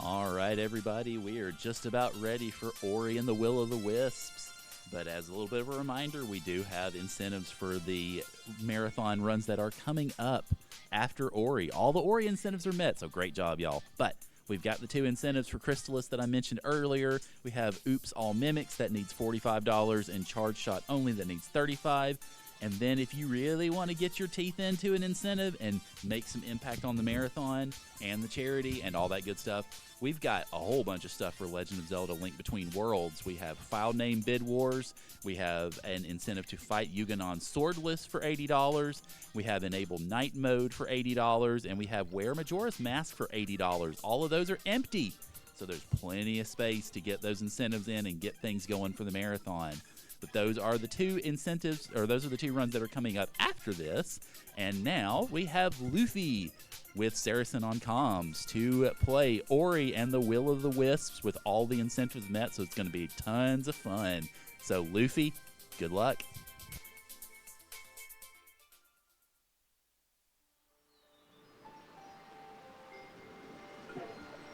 All right, everybody, we are just about ready for Ori and the Will of the Wisps. But as a little bit of a reminder, we do have incentives for the marathon runs that are coming up after Ori. All the Ori incentives are met, so great job, y'all. But we've got the 2 incentives for Crystallis that I mentioned earlier. We have Oops All Mimics that needs $45 and Charge Shot Only that needs $35. And then if you really want to get your teeth into an incentive and make some impact on the marathon and the charity and all that good stuff, we've got a whole bunch of stuff for Legend of Zelda Link Between Worlds. We have File Name Bid Wars. We have an incentive to fight Yugonon Swordless for $80. We have Enable Night Mode for $80. And we have Wear Majora's Mask for $80. All of those are empty. So there's plenty of space to get those incentives in and get things going for the marathon. But those are the 2 incentives, or those are the 2 runs that are coming up after this. And now we have Luffy with Saracen on comms to play Ori and the Will of the Wisps with all the incentives met, so it's going to be tons of fun. So Luffy, good luck.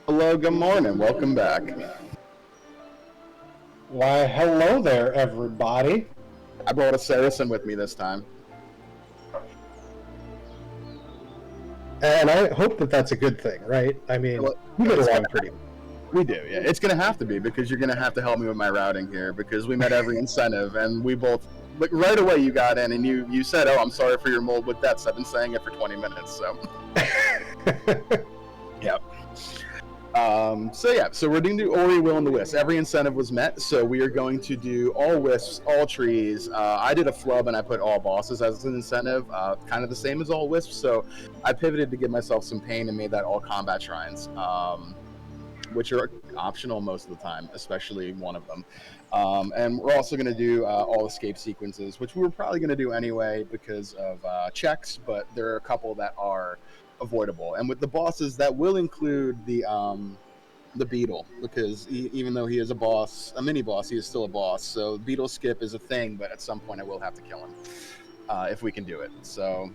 Hello, good morning, welcome back. Why, hello there, everybody. I brought a Saracen with me this time. And I hope that that's a good thing, right? I mean, we get along pretty well. We do, yeah. It's going to have to be, because you're going to have to help me with my routing here, because we met every incentive, and we both, like, right away you got in, and you said, oh, I'm sorry for your mold with deaths. I've been saying it for 20 minutes, so. Yep. So we're doing the Ori, Will, and the Wisps. Every incentive was met, so we are going to do all Wisps, all trees. I did a flub and I put all bosses as an incentive, kind of the same as all Wisps, so I pivoted to give myself some pain and made that all combat shrines, which are optional most of the time, especially one of them. And we're also going to do all escape sequences, which we were probably going to do anyway because of checks, but there are a couple that are avoidable. And with the bosses, that will include the beetle, because even though he is a boss, a mini boss, he is still a boss. So beetle skip is a thing, but at some point I will have to kill him if we can do it. So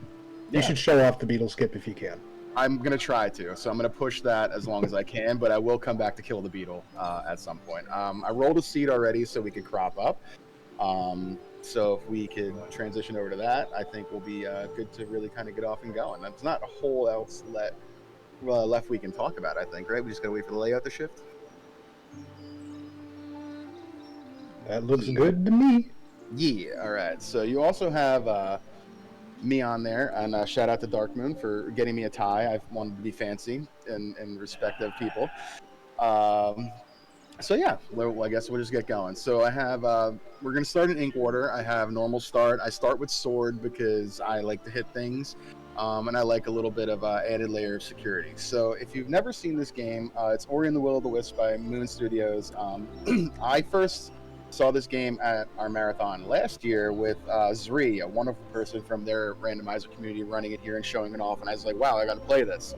you should show off the beetle skip if you can. I'm gonna try to. So I'm gonna push that as long as I can, but I will come back to kill the beetle at some point. I rolled a seed already so we could crop up. So if we could transition over to that, I think we'll be good to really kind of get off and go. And there's not a whole else left we can talk about, I think, right? We just gotta wait for the layout to shift. That looks good to me. Yeah, all right. So you also have me on there, and shout out to Dark Moon for getting me a tie. I've wanted to be fancy in respect of people. So yeah, well, I guess we'll just get going. So I have, we're going to start in ink order. I have normal start. I start with sword because I like to hit things, and I like a little bit of added layer of security. So if you've never seen this game, it's Ori and the Will of the Wisps by Moon Studios. I first saw this game at our marathon last year with Zri, a wonderful person from their randomizer community, running it here and showing it off, and I was like, wow, I got to play this.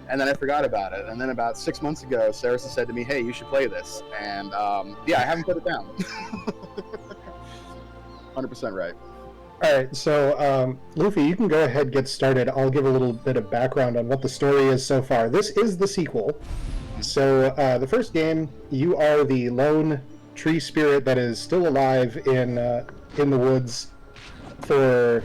And then I forgot about it. And then about 6 months ago, Saracen said to me, hey, you should play this. And yeah, I haven't put it down. 100% right. All right, so Luffy, you can go ahead and get started. I'll give a little bit of background on what the story is so far. This is the sequel. So the first game, you are the lone tree spirit that is still alive in the woods for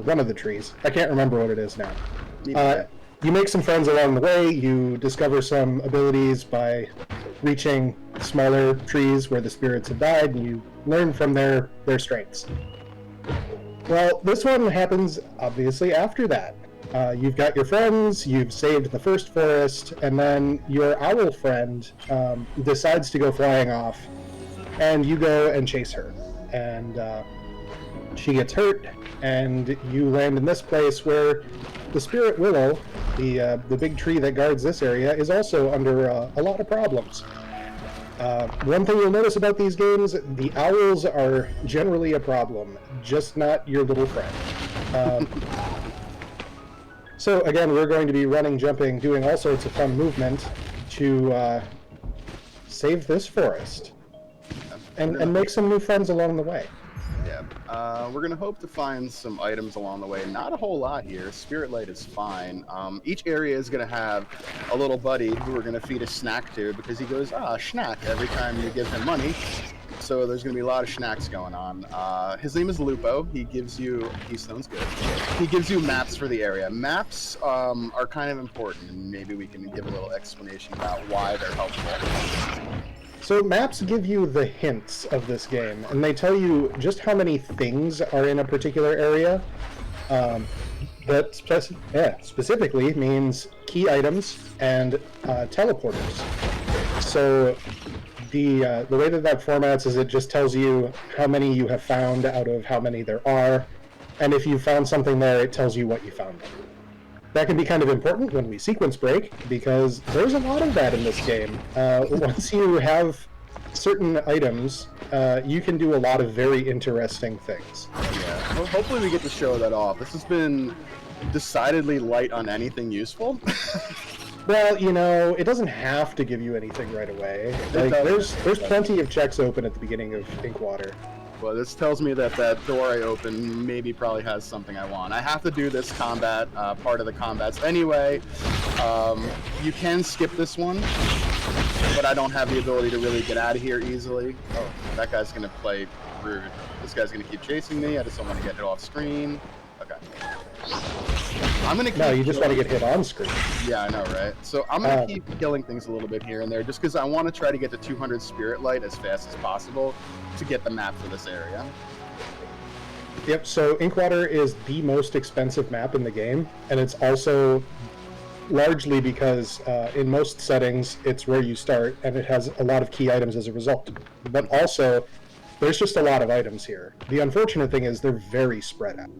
one of the trees. I can't remember what it is now. You make some friends along the way. You discover some abilities by reaching smaller trees where the spirits have died, and you learn from their strengths. Well, this one happens obviously after that. You've got your friends, you've saved the first forest, and then your owl friend decides to go flying off, and you go and chase her. And she gets hurt, and you land in this place where the Spirit Willow, the big tree that guards this area, is also under a lot of problems. One thing you'll notice about these games, the owls are generally a problem, just not your little friend. So again, we're going to be running, jumping, doing all sorts of fun movement to save this forest and make some new friends along the way. Yeah, Yeah. We're gonna hope to find some items along the way. Not a whole lot here. Spirit Light is fine. Each area is gonna have a little buddy who we're gonna feed a snack to because he goes, snack every time you give him money. So there's gonna be a lot of snacks going on. His name is Lupo. He gives you Keystone's good. He gives you maps for the area. Maps are kind of important, and maybe we can give a little explanation about why they're helpful. So maps give you the hints of this game, and they tell you just how many things are in a particular area. That specifically means key items and teleporters. So the way that formats is it just tells you how many you have found out of how many there are, and if you found something there, it tells you what you found there. That can be kind of important when we sequence break, because there's a lot of that in this game. Once you have certain items, you can do a lot of very interesting things. Yeah, well, hopefully we get to show that off. This has been decidedly light on anything useful. Well, it doesn't have to give you anything right away. Like, there's plenty of checks open at the beginning of Inkwater. Well, this tells me that door I opened probably has something I want. I have to do this combat, part of the combats anyway. You can skip this one, but I don't have the ability to really get out of here easily. Oh, that guy's going to play rude. This guy's going to keep chasing me. I just don't want to get it off screen. Okay. I'm gonna keep No, you just want to get hit on screen. Yeah, I know, right? So I'm gonna keep killing things a little bit here and there, just because I want to try to get to 200 Spirit Light as fast as possible to get the map for this area. Yep. So Inkwater is the most expensive map in the game, and it's also largely because in most settings it's where you start, and it has a lot of key items as a result. But also, there's just a lot of items here. The unfortunate thing is they're very spread out.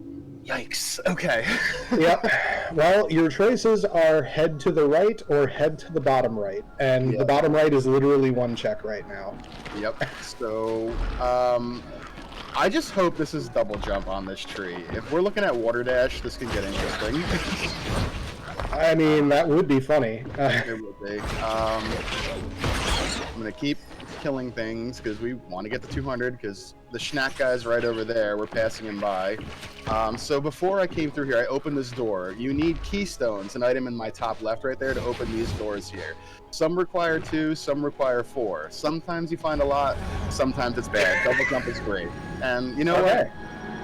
Yikes. Okay. Yep. Well, your choices are head to the right or head to the bottom right. And the bottom right is literally one check right now. Yep. So, I just hope this is double jump on this tree. If we're looking at Water Dash, this can get interesting. I mean, that would be funny. It would be. I'm going to keep killing things because we want to get to 200 because the schnack guy's right over there. We're passing him by. So before I came through here, I opened this door. You need keystones, an item in my top left right there, to open these doors here. Some require 2, some require 4. Sometimes you find a lot, sometimes it's bad. Double jump is great. And you know what?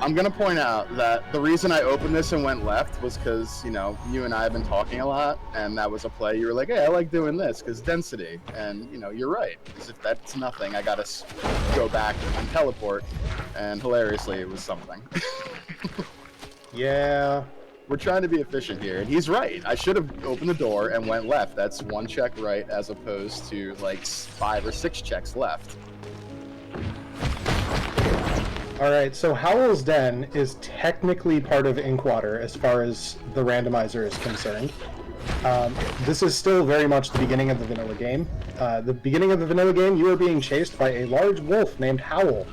I'm going to point out that the reason I opened this and went left was because, you and I have been talking a lot, and that was a play. You were like, hey, I like doing this because density. And, you're right. Because if that's nothing, I got to go back and teleport. And hilariously, it was something. Yeah. We're trying to be efficient here. And he's right. I should have opened the door and went left. That's one check right as opposed to, 5 or 6 checks left. Alright, so Howl's Den is technically part of Inkwater as far as the randomizer is concerned. This is still very much the beginning of the vanilla game. The beginning of the vanilla game, you are being chased by a large wolf named Howl,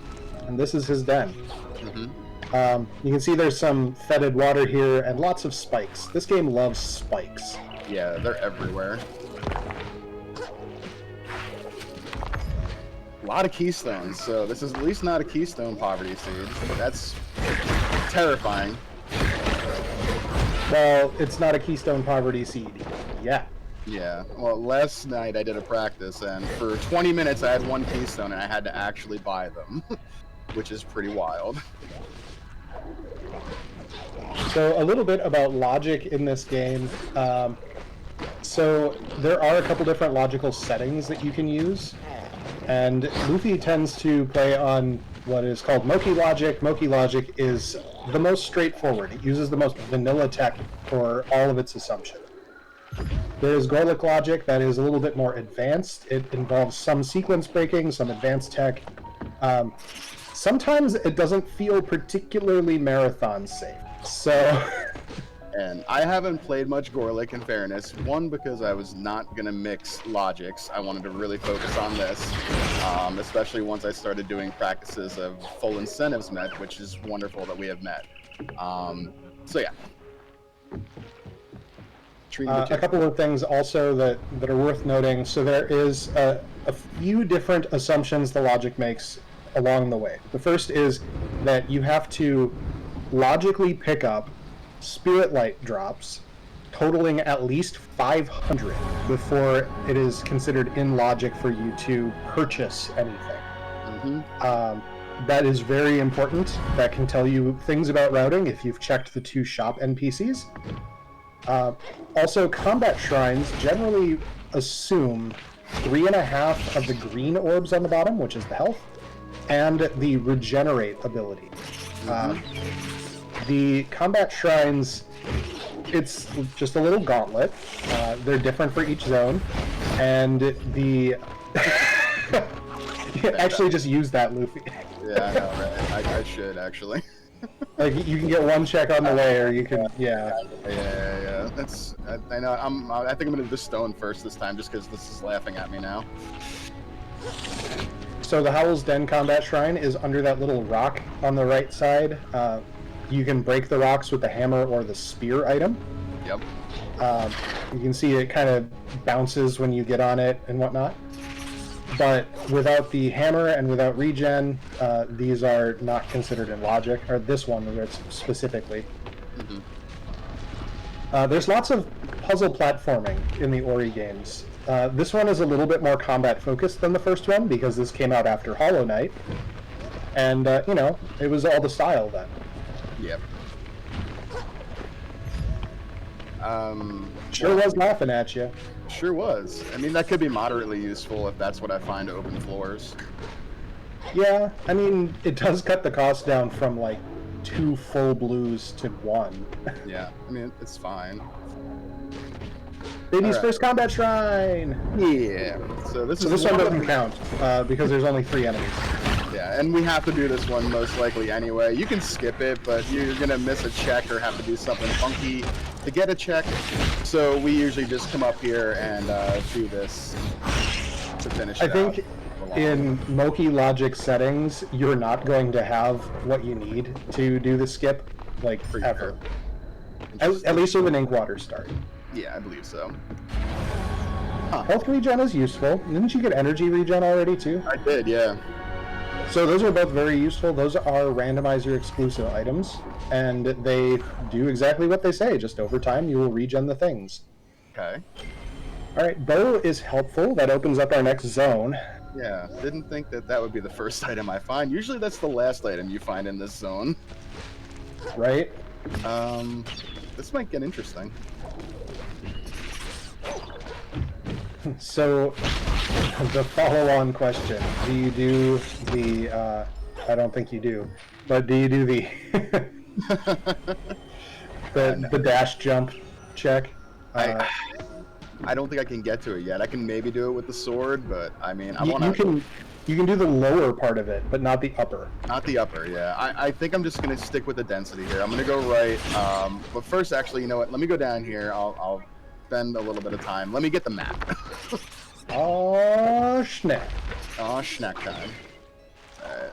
and this is his den. Mm-hmm. You can see there's some fetid water here and lots of spikes. This game loves spikes. Yeah, they're everywhere. A lot of keystones, so this is at least not a keystone poverty seed. That's terrifying. Well, it's not a keystone poverty seed. Yeah. Yeah. Well, last night I did a practice, and for 20 minutes I had 1 keystone, and I had to actually buy them, which is pretty wild. So a little bit about logic in this game. So there are a couple different logical settings that you can use. And Luffy tends to play on what is called Moki logic. Moki logic is the most straightforward. It uses the most vanilla tech for all of its assumptions. There's Gorlick logic that is a little bit more advanced. It involves some sequence breaking, some advanced tech. Sometimes it doesn't feel particularly marathon safe. So... And I haven't played much Gorlick, in fairness. One, because I was not going to mix logics. I wanted to really focus on this, especially once I started doing practices of full incentives met, which is wonderful that we have met. So yeah. A couple of things also that are worth noting. So there is a few different assumptions the logic makes along the way. The first is that you have to logically pick up spirit light drops totaling at least 500 before it is considered in logic for you to purchase anything. That is very important. That can tell you things about routing if you've checked the 2 shop NPCs. Also, combat shrines generally assume 3.5 of the green orbs on the bottom, which is the health, and the regenerate ability. The combat shrines, it's just a little gauntlet. They're different for each zone, and the actually just use that, Luffy. Yeah, I know, right? I should actually. Like, you can get 1 check on the way, or you can, Yeah. That's. I know. I think I'm gonna do stone first this time, just because this is laughing at me now. So the Howl's Den combat shrine is under that little rock on the right side. You can break the rocks with the hammer or the spear item. Yep. You can see it kind of bounces when you get on it and whatnot. But without the hammer and without regen, these are not considered in logic, or this one specifically. There's lots of puzzle platforming in the Ori games. This one is a little bit more combat focused than the first one because this came out after Hollow Knight. And, you know, it was all the style then. Yep. Sure was laughing at you. Sure was. I mean, that could be moderately useful if that's what I find to open floors. Yeah, I mean, it does cut the cost down from, like, 2 full blues to 1. Yeah, I mean, it's fine. Baby's first combat shrine! Yeah. So this one doesn't count, because there's only 3 enemies. Yeah, and we have to do this one most likely anyway. You can skip it, but you're gonna miss a check or have to do something funky to get a check. So we usually just come up here and do this to finish it I think in Moki logic settings, you're not going to have what you need to do the skip, like, ever. At least with an Inkwater start. Yeah, I believe so. Health regen is useful. Didn't you get energy regen already, too? I did, yeah. So those are both very useful. Those are randomizer exclusive items, and they do exactly what they say. Just over time, you will regen the things. Okay. All right, bow is helpful. That opens up our next zone. Yeah, didn't think that would be the first item I find. Usually that's the last item you find in this zone. Right? This might get interesting. So, the follow-on question, do you do the, I don't think you do, but do you do the, the dash jump check? I don't think I can get to it yet. I can maybe do it with the sword, but I mean, You can do the lower part of it, but not the upper. Not the upper, yeah. I think I'm just gonna stick with the density here. I'm gonna go right, but first, actually, you know what? Let me go down here. I'll spend a little bit of time. Let me get the map. Oh, schneck. Oh, schneck time.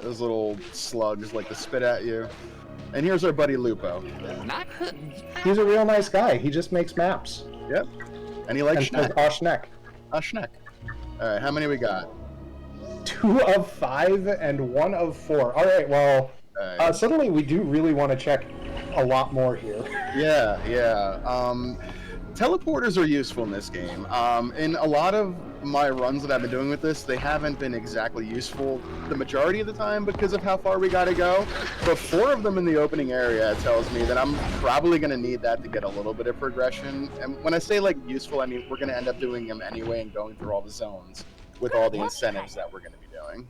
Those little slugs like to spit at you. And here's our buddy Lupo. He's a real nice guy. He just makes maps. Yep. And he likes schneck. Oh, schneck. Oh, schneck. All right, how many we got? 2 of 5 and 1 of 4. All right, well, suddenly we do really want to check a lot more here. Yeah. Teleporters are useful in this game. In a lot of my runs that I've been doing with this, they haven't been exactly useful the majority of the time because of how far we gotta go. But 4 of them in the opening area tells me that I'm probably gonna need that to get a little bit of progression. And when I say like useful, I mean we're gonna end up doing them anyway and going through all the zones with all the incentives that we're gonna be doing.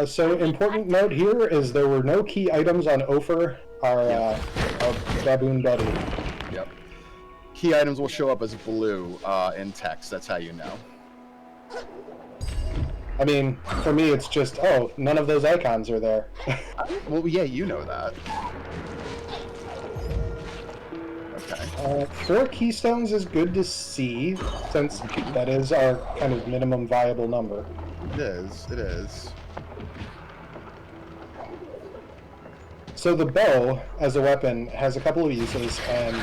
So important note here is there were no key items on Ophir, our baboon buddy. Yep. Key items will show up as blue in text. That's how you know. I mean, for me, it's just, oh, none of those icons are there. Well, yeah, you know that. Okay. 4 keystones is good to see, since that is our kind of minimum viable number. It is. So the bow, as a weapon, has a couple of uses, and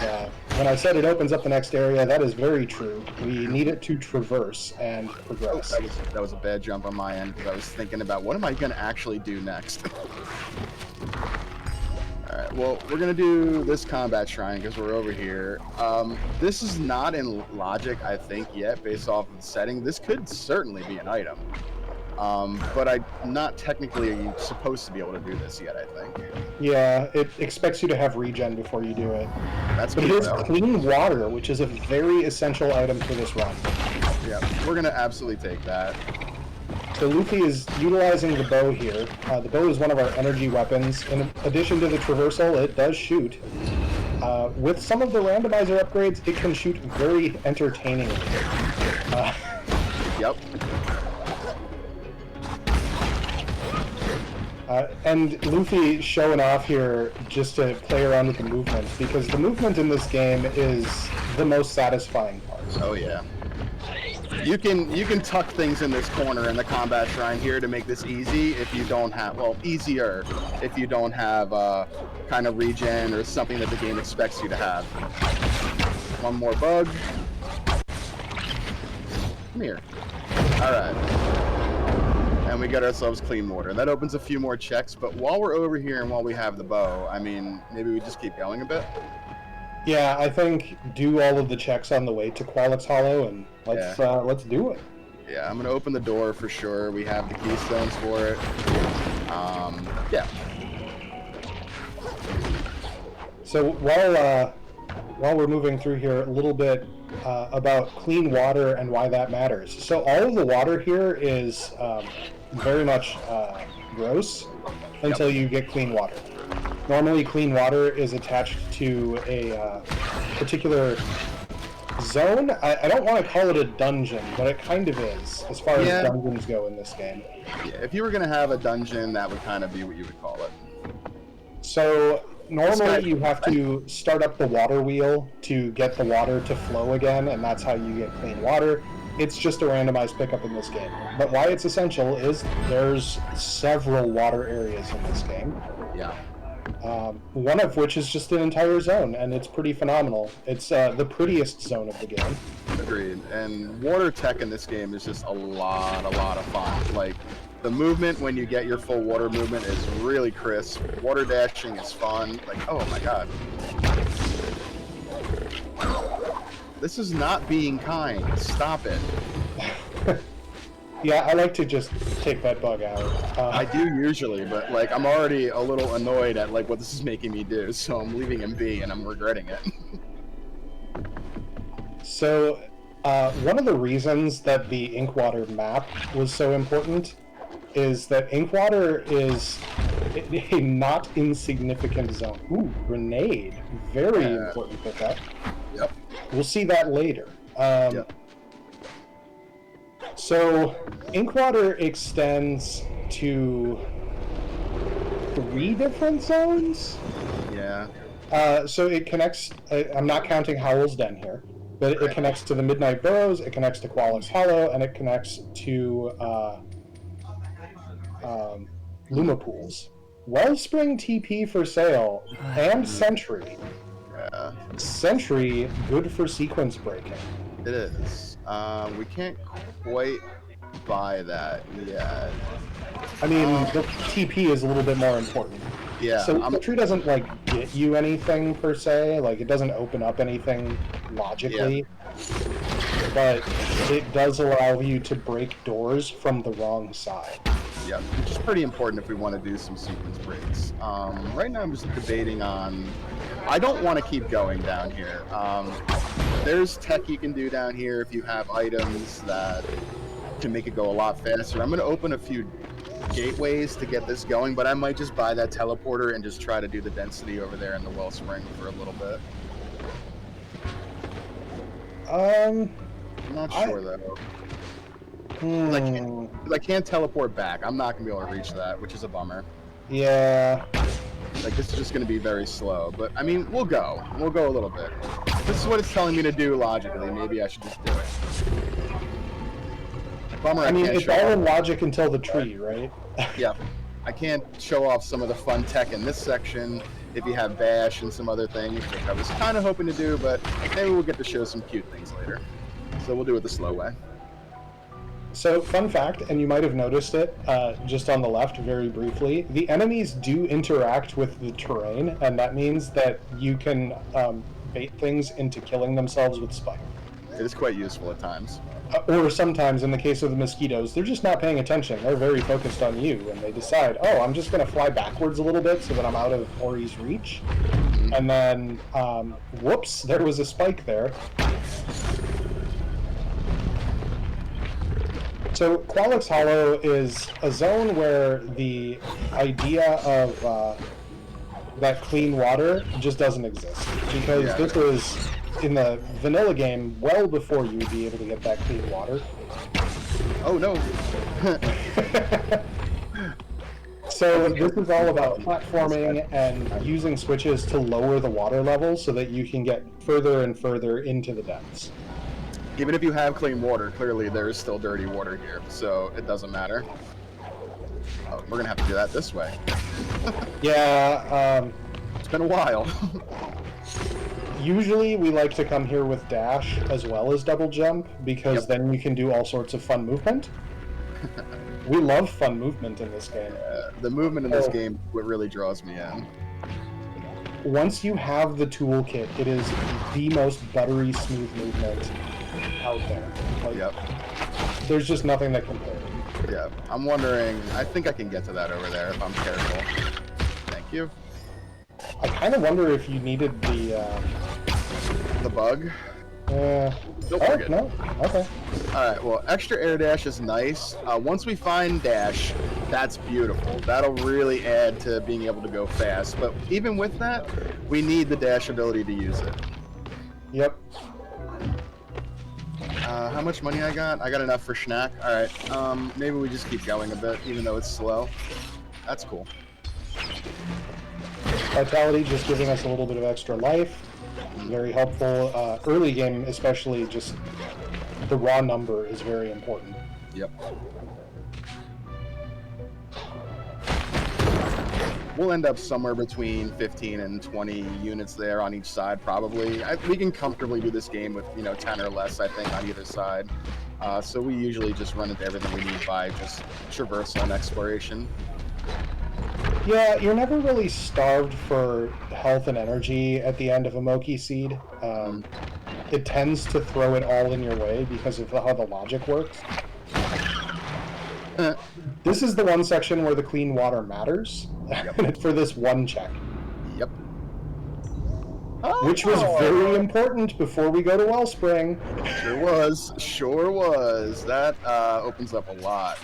when I said it opens up the next area, that is very true. We need it to traverse and progress. That was a bad jump on my end, because I was thinking about what am I going to actually do next? Alright, well, we're going to do this combat shrine because we're over here. This is not in logic, I think, yet, based off of the setting. This could certainly be an item. But I'm not technically supposed to be able to do this yet, I think. Yeah, it expects you to have regen before you do it. That's but good. It is clean water, which is a very essential item for this run. Yeah, we're going to absolutely take that. So Luffy is utilizing the bow here. The bow is one of our energy weapons. In addition to the traversal, it does shoot. With some of the randomizer upgrades, it can shoot very entertainingly. Yep. And Luffy showing off here just to play around with the movement, because the movement in this game is the most satisfying part. Oh yeah. You can tuck things in this corner in the combat shrine here to make this easy if you don't have, well, easier if you don't have kind of regen or something that the game expects you to have. One more bug. Come here. Alright. And we got ourselves clean water. That opens a few more checks, but while we're over here and while we have the bow, I mean, maybe we just keep going a bit? Yeah, I think do all of the checks on the way to Qualix Hollow, and let's do it. Yeah, I'm going to open the door for sure. We have the keystones for it. Yeah. So while we're moving through here, a little bit about clean water and why that matters. So all of the water here is very much gross until you get clean water. Normally, clean water is attached to a particular zone. I don't want to call it a dungeon, but it kind of is, as far as dungeons go in this game. Yeah, if you were going to have a dungeon, that would kind of be what you would call it. So normally you have to start up the water wheel to get the water to flow again, and that's how you get clean water. It's just a randomized pickup in this game. But why it's essential is there's several water areas in this game. Yeah. One of which is just an entire zone, and it's pretty phenomenal. It's the prettiest zone of the game. Agreed. And water tech in this game is just a lot of fun. Like, the movement when you get your full water movement is really crisp. Water dashing is fun. Like, oh my god. This is not being kind. Stop it. Yeah, I like to just take that bug out. I do usually, but like I'm already a little annoyed at like what this is making me do, so I'm leaving him be and I'm regretting it. So, one of the reasons that the Inkwater map was so important is that Inkwater is a not insignificant zone. Ooh, grenade. Very important pickup. Yep. We'll see that later. Yep. So, Inkwater extends to 3 different zones? Yeah. So it connects, I'm not counting Howl's Den here, but it connects to the Midnight Burrows, it connects to Qualix Hollow, and it connects to Luma Pools. Wellspring TP for sale, and Sentry. Yeah. Sentry, good for sequence breaking. It is. We can't quite buy that yet. I mean, the TP is a little bit more important. Yeah. So Sentry doesn't, like, get you anything, per se. Like, it doesn't open up anything logically. Yeah. But it does allow you to break doors from the wrong side. Yeah, which is pretty important if we want to do some sequence breaks. Right now I'm just debating on... I don't want to keep going down here. There's tech you can do down here if you have items that can make it go a lot faster. I'm going to open a few gateways to get this going, but I might just buy that teleporter and just try to do the density over there in the wellspring for a little bit. I'm not sure though. I can't teleport back. I'm not going to be able to reach that, which is a bummer. Yeah. Like, this is just going to be very slow. But, I mean, we'll go. We'll go a little bit. This is what it's telling me to do logically. Maybe I should just do it. Bummer, I mean, it's all in logic until the tree, right? Yeah. I can't show off some of the fun tech in this section if you have Bash and some other things, which I was kind of hoping to do, but maybe we'll get to show some cute things later. So we'll do it the slow way. So, fun fact, and you might have noticed it just on the left very briefly, the enemies do interact with the terrain, and that means that you can bait things into killing themselves with spike. It is quite useful at times. Or sometimes, in the case of the mosquitoes, they're just not paying attention. They're very focused on you, and they decide, oh, I'm just going to fly backwards a little bit so that I'm out of Ori's reach. And then, whoops, there was a spike there. So Qualix Hollow is a zone where the idea of that clean water just doesn't exist. Because this was, in the vanilla game, well before you would be able to get that clean water. Oh no! So this is all about platforming and using switches to lower the water level so that you can get further and further into the depths. Even if you have clean water, clearly there is still dirty water here, so it doesn't matter. Oh, we're gonna have to do that this way. Yeah, it's been a while. Usually we like to come here with dash as well as double jump, because then you can do all sorts of fun movement. We love fun movement in this game. The movement in this game what really draws me in. Once you have the toolkit, it is the most buttery smooth movement out there. Like, there's just nothing that compares. Yeah, I'm wondering, I think I can get to that over there if I'm careful. Thank you. I kind of wonder if you needed the bug? Don't forget. No? Okay. Alright, well, extra air dash is nice. Once we find dash, that's beautiful. That'll really add to being able to go fast. But even with that, we need the dash ability to use it. Yep. How much money I got? I got enough for Schnack. Alright, maybe we just keep going a bit, even though it's slow. That's cool. Vitality just giving us a little bit of extra life. Very helpful. Early game, especially, just the raw number is very important. Yep. We'll end up somewhere between 15 and 20 units there on each side, probably. We can comfortably do this game with, 10 or less, I think, on either side. So we usually just run into everything we need by just traversal and exploration. Yeah, you're never really starved for health and energy at the end of a Moki Seed. It tends to throw it all in your way because of how the logic works. This is the one section where the clean water matters for this one check. Yep. Which was very important before we go to Wellspring. Sure was. That opens up a lot.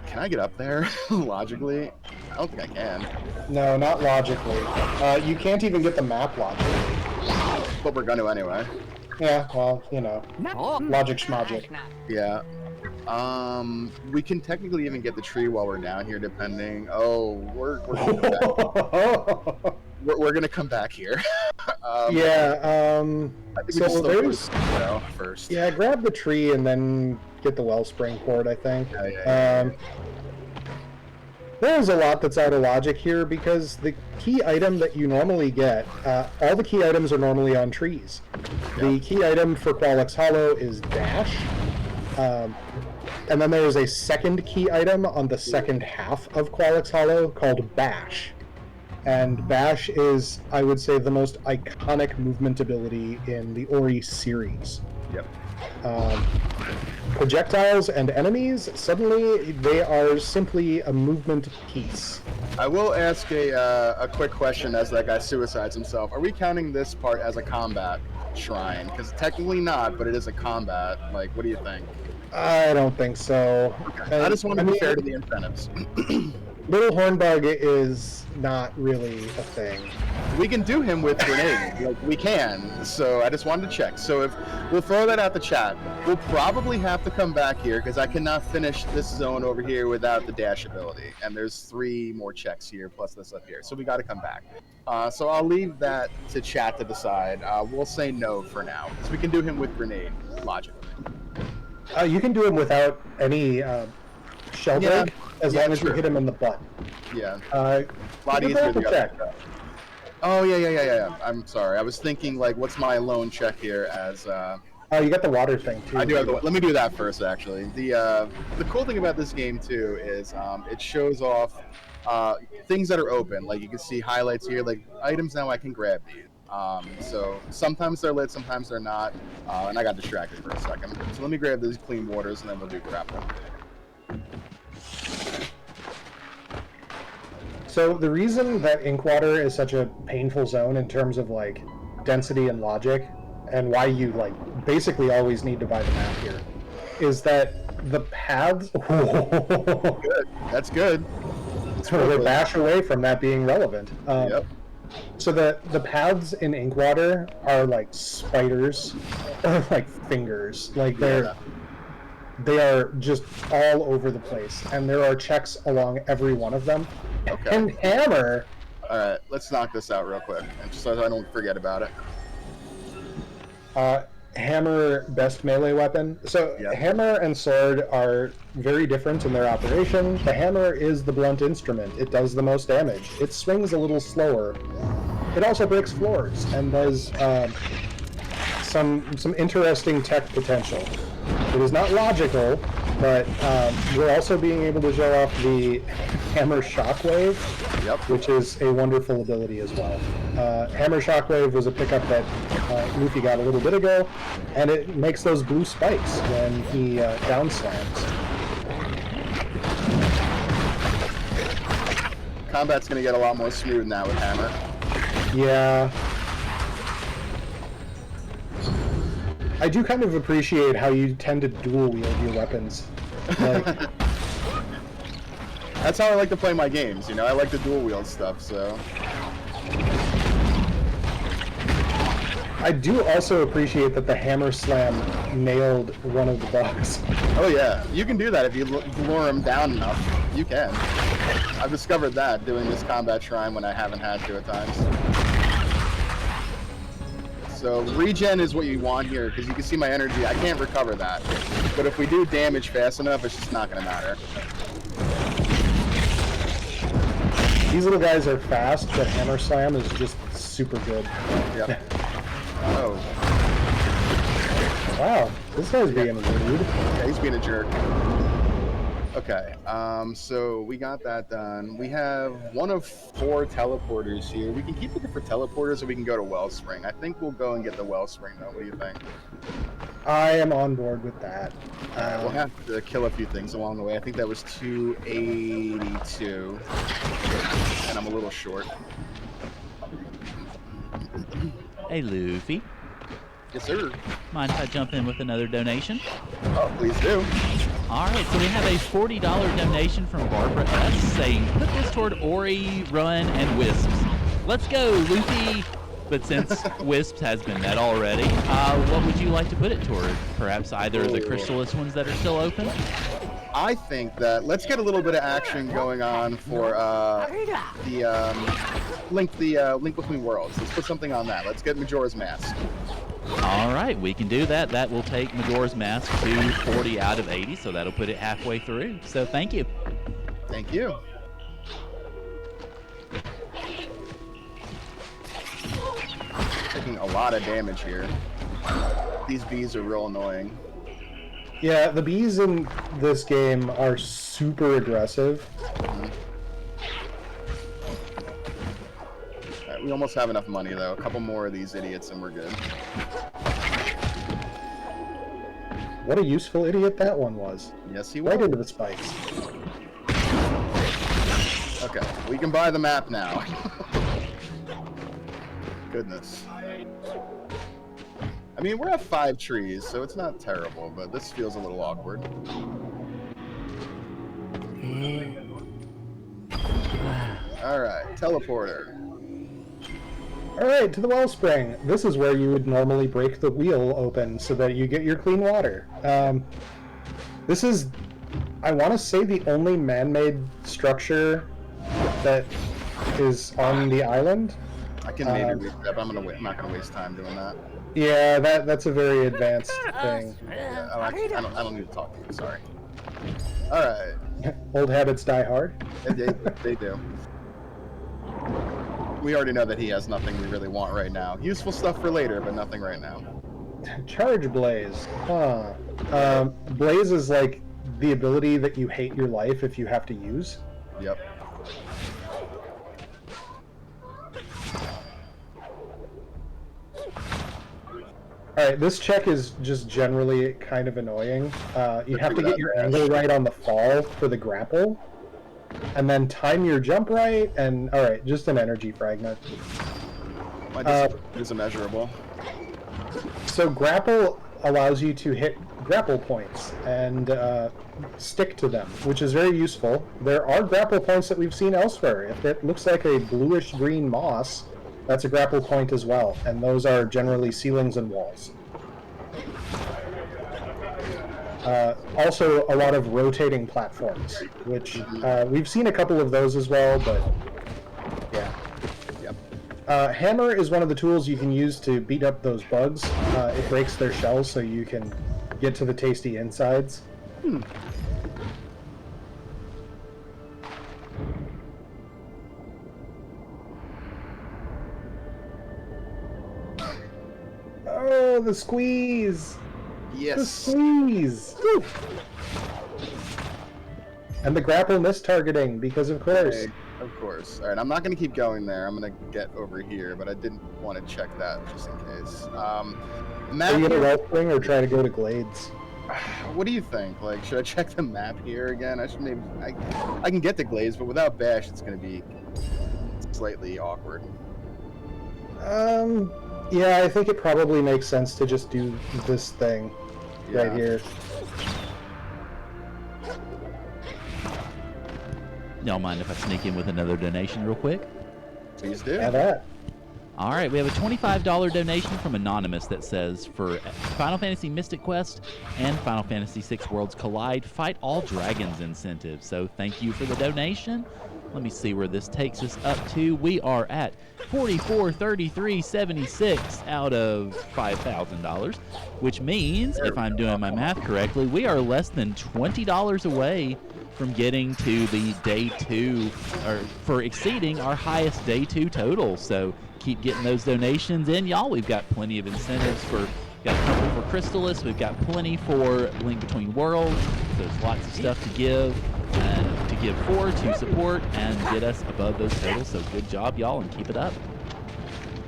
Can I get up there, logically? I don't think I can. No, not logically. You can't even get the map logically. But we're gonna anyway. Yeah, well, logic schmogic. Yeah. We can technically even get the tree while we're down here, depending. Oh, we're gonna come back here. I think so there's first. Yeah, grab the tree and then get the Wellspring port, I think. There's a lot that's out of logic here because the key item that you normally get, all the key items are normally on trees. The key item for Qualix Hollow is dash, and then there is a second key item on the second half of Qualix Hollow called bash. And bash is, I would say, the most iconic movement ability in the Ori series. Yep. Projectiles and enemies, suddenly they are simply a movement piece. I will ask a quick question as that guy suicides himself. Are we counting this part as a combat shrine? Because technically not, but it is a combat. Like, what do you think? I don't think so. Okay. I just want to be fair to the incentives. Little Hornbug is not really a thing. We can do him with grenade, like we can. So I just wanted to check. So if we'll throw that out the chat, we'll probably have to come back here because I cannot finish this zone over here without the dash ability. And there's 3 more checks here plus this up here, so we got to come back. So I'll leave that to chat to decide. We'll say no for now because we can do him with grenade logically. You can do him without any Sheldrake, as long as you hit him in the butt. Yeah. A lot easier the check. other. Oh yeah. I'm sorry. I was thinking like, what's my lone check here as? Oh, you got the water thing too. I do have the. Let me do that first. Actually, the cool thing about this game too is it shows off things that are open. Like you can see highlights here, like items now I can grab these. So sometimes they're lit, sometimes they're not, and I got distracted for a second. So let me grab these clean waters, and then we'll do grapple. So the reason that Inkwater is such a painful zone in terms of like density and logic, and why you like basically always need to buy the map here, is that the paths. Good. That's good. We're bash away from that being relevant. Yep. So the paths in Inkwater are like spiders, like fingers. Like they are just all over the place, and there are checks along every one of them. Okay. And Hammer. All right, let's knock this out real quick, just so I don't forget about it. Hammer, best melee weapon. So hammer and sword are very different in their operation. The hammer is the blunt instrument. It does the most damage. It swings a little slower. It also breaks floors and does some interesting tech potential. It is not logical, but we're also being able to show off the Hammer Shockwave, which is a wonderful ability as well. Hammer Shockwave was a pickup that Luffy got a little bit ago, and it makes those blue spikes when he down slams. Combat's going to get a lot more smooth now with Hammer. Yeah. I do kind of appreciate how you tend to dual wield your weapons. Like, that's how I like to play my games, you know? I like to dual wield stuff, so... I do also appreciate that the Hammer Slam nailed one of the bugs. Oh yeah, you can do that if you lure him down enough. You can. I've discovered that doing this combat shrine when I haven't had to at times. So regen is what you want here, because you can see my energy. I can't recover that. But if we do damage fast enough, it's just not going to matter. These little guys are fast, but Hammer Slam is just super good. Yep. Oh. Wow, this guy's being rude. Yeah, he's being a jerk. Okay, so we got that done. We have one of 4 teleporters here. We can keep looking for teleporters, or we can go to Wellspring. I think we'll go and get the Wellspring, though. What do you think? I am on board with that. We'll have to kill a few things along the way. I think that was 282, and I'm a little short. Hey, Luffy. Yes, sir. Mind if I jump in with another donation? Oh, please do. All right, so we have a $40 donation from Barbara S. saying, put this toward Ori, Run, and Wisps. Let's go, Luffy. But since Wisps has been met already, what would you like to put it toward? Perhaps either of the Crystallis ones that are still open? I think that let's get a little bit of action going on for the Link Between Worlds. Let's put something on that. Let's get Majora's Mask. All right, we can do that. That will take Majora's Mask to 40 out of 80, so that'll put it halfway through. So thank you. Thank you. Taking a lot of damage here. These bees are real annoying. Yeah, the bees in this game are super aggressive. Right, we almost have enough money, though. A couple more of these idiots and we're good. What a useful idiot that one was. Yes, he was. Right into the spikes. Okay, we can buy the map now. Goodness. I mean, we're at 5 trees, so it's not terrible, but this feels a little awkward. Alright, teleporter. Alright, to the Wellspring. This is where you would normally break the wheel open so that you get your clean water. This is, I want to say, the only man-made structure that is on the island. I can maybe read that, but I'm not gonna waste time doing that. Yeah, that's a very advanced thing. Yeah, I don't need to talk to you. Sorry. All right. Old habits die hard. They do. We already know that he has nothing we really want right now. Useful stuff for later, but nothing right now. Charge Blaze. Huh. Blaze is like the ability that you hate your life if you have to use. Yep. Alright, this check is just generally kind of annoying. You have to get your angle right on the fall for the grapple, and then time your jump right, and alright, just an energy fragment. My discipline is immeasurable. So grapple allows you to hit grapple points and stick to them, which is very useful. There are grapple points that we've seen elsewhere. If it looks like a bluish-green moss, that's a grapple point as well, and those are generally ceilings and walls. Also, a lot of rotating platforms, which we've seen a couple of those as well, but yeah. Yep. Hammer is one of the tools you can use to beat up those bugs. It breaks their shells so you can get to the tasty insides. Oh, the squeeze! Yes. The squeeze! Woo. And the grapple mistargeting, because of course. Okay, of course. Alright, I'm not going to keep going there. I'm going to get over here, but I didn't want to check that just in case. Are you going to Wellspring or try to go to Glades? What do you think? Like, should I check the map here again? I should maybe... I can get to Glades, but without Bash, it's going to be slightly awkward. Yeah, I think it probably makes sense to just do this thing right here. Y'all mind if I sneak in with another donation real quick? Please do. Have that. All right, we have a $25 donation from Anonymous that says, for Final Fantasy Mystic Quest and Final Fantasy VI Worlds Collide, fight all dragons incentive. So thank you for the donation. Let me see where this takes us up to. We are at $44.33.76 out of $5,000, which means, if I'm doing my math correctly, we are less than $20 away from getting to the day 2, or for exceeding our highest day 2 total. So keep getting those donations in, y'all. We've got plenty of incentives for, got a couple for Crystallis, we've got plenty for Link Between Worlds. There's lots of stuff to give for, to support, and get us above those totals. So good job, y'all, and keep it up.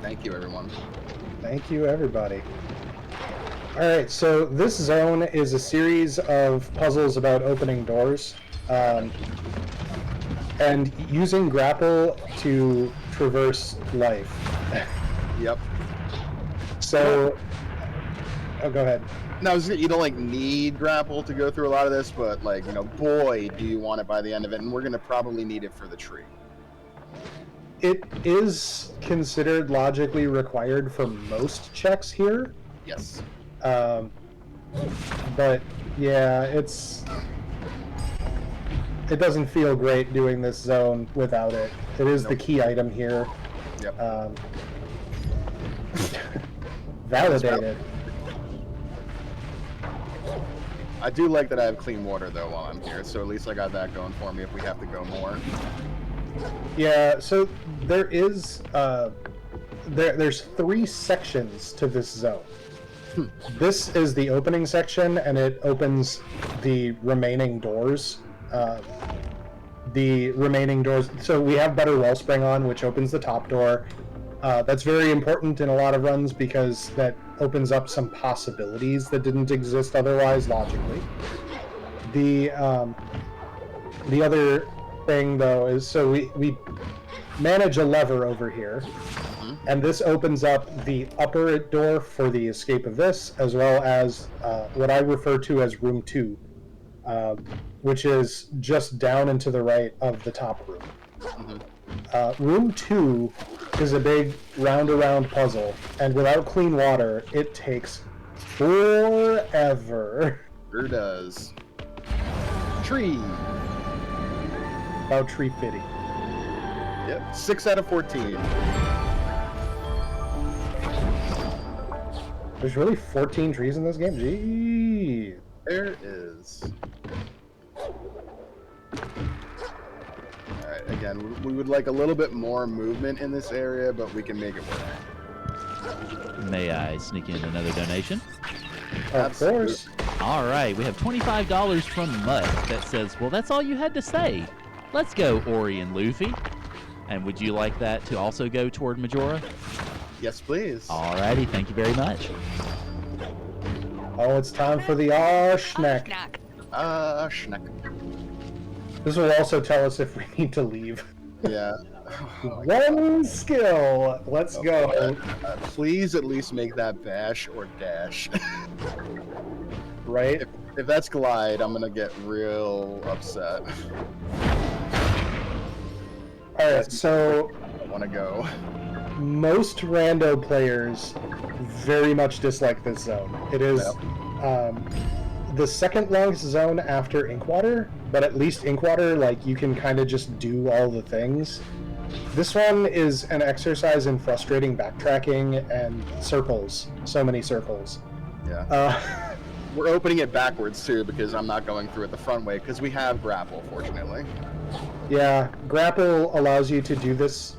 Thank you, everyone. Thank you, everybody. All right, so this zone is a series of puzzles about opening doors, and using grapple to traverse life. Yep. So, oh, go ahead. No, you don't like need grapple to go through a lot of this, but like, you know, boy, do you want it by the end of it, and we're gonna probably need it for the tree. It is considered logically required for most checks here. Yes. But yeah, it doesn't feel great doing this zone without it. It is the key item here. Yep. Validated. I do like that I have clean water though while I'm here, so at least I got that going for me if we have to go more. Yeah, so there is there's 3 sections to this zone. This is the opening section, and it opens the remaining doors. So we have Better Wellspring on, which opens the top door. That's very important in a lot of runs because that opens up some possibilities that didn't exist otherwise logically. The other thing though is, so we manage a lever over here, and this opens up the upper door for the escape of this, as well as what I refer to as room 2, which is just down and to the right of the top room. Room 2 is a big round-around puzzle, and without clean water, it takes forever. Sure does. Tree. About tree fitty. Yep. 6 out of 14. There's really 14 trees in this game? Gee. There is. again. We would like a little bit more movement in this area, but we can make it work. May I sneak in another donation? Of course. All right, we have $25 from Mutt that says, well, that's all you had to say. Let's go, Ori and Luffy. And would you like that to also go toward Majora? Yes, please. All righty, thank you very much. Oh, it's time for the schneck. Schneck. This will also tell us if we need to leave. Yeah. One skill. Let's go. Please at least make that bash or dash. Right? If that's glide, I'm gonna get real upset. Alright, so I want to go. most rando players very much dislike this zone. It is the second longest zone after Inkwater, but at least Inkwater, like, you can kind of just do all the things. This one is an exercise in frustrating backtracking and circles. So many circles. Yeah. We're opening it backwards too because I'm not going through it the front way because we have grapple, fortunately. Yeah, grapple allows you to do this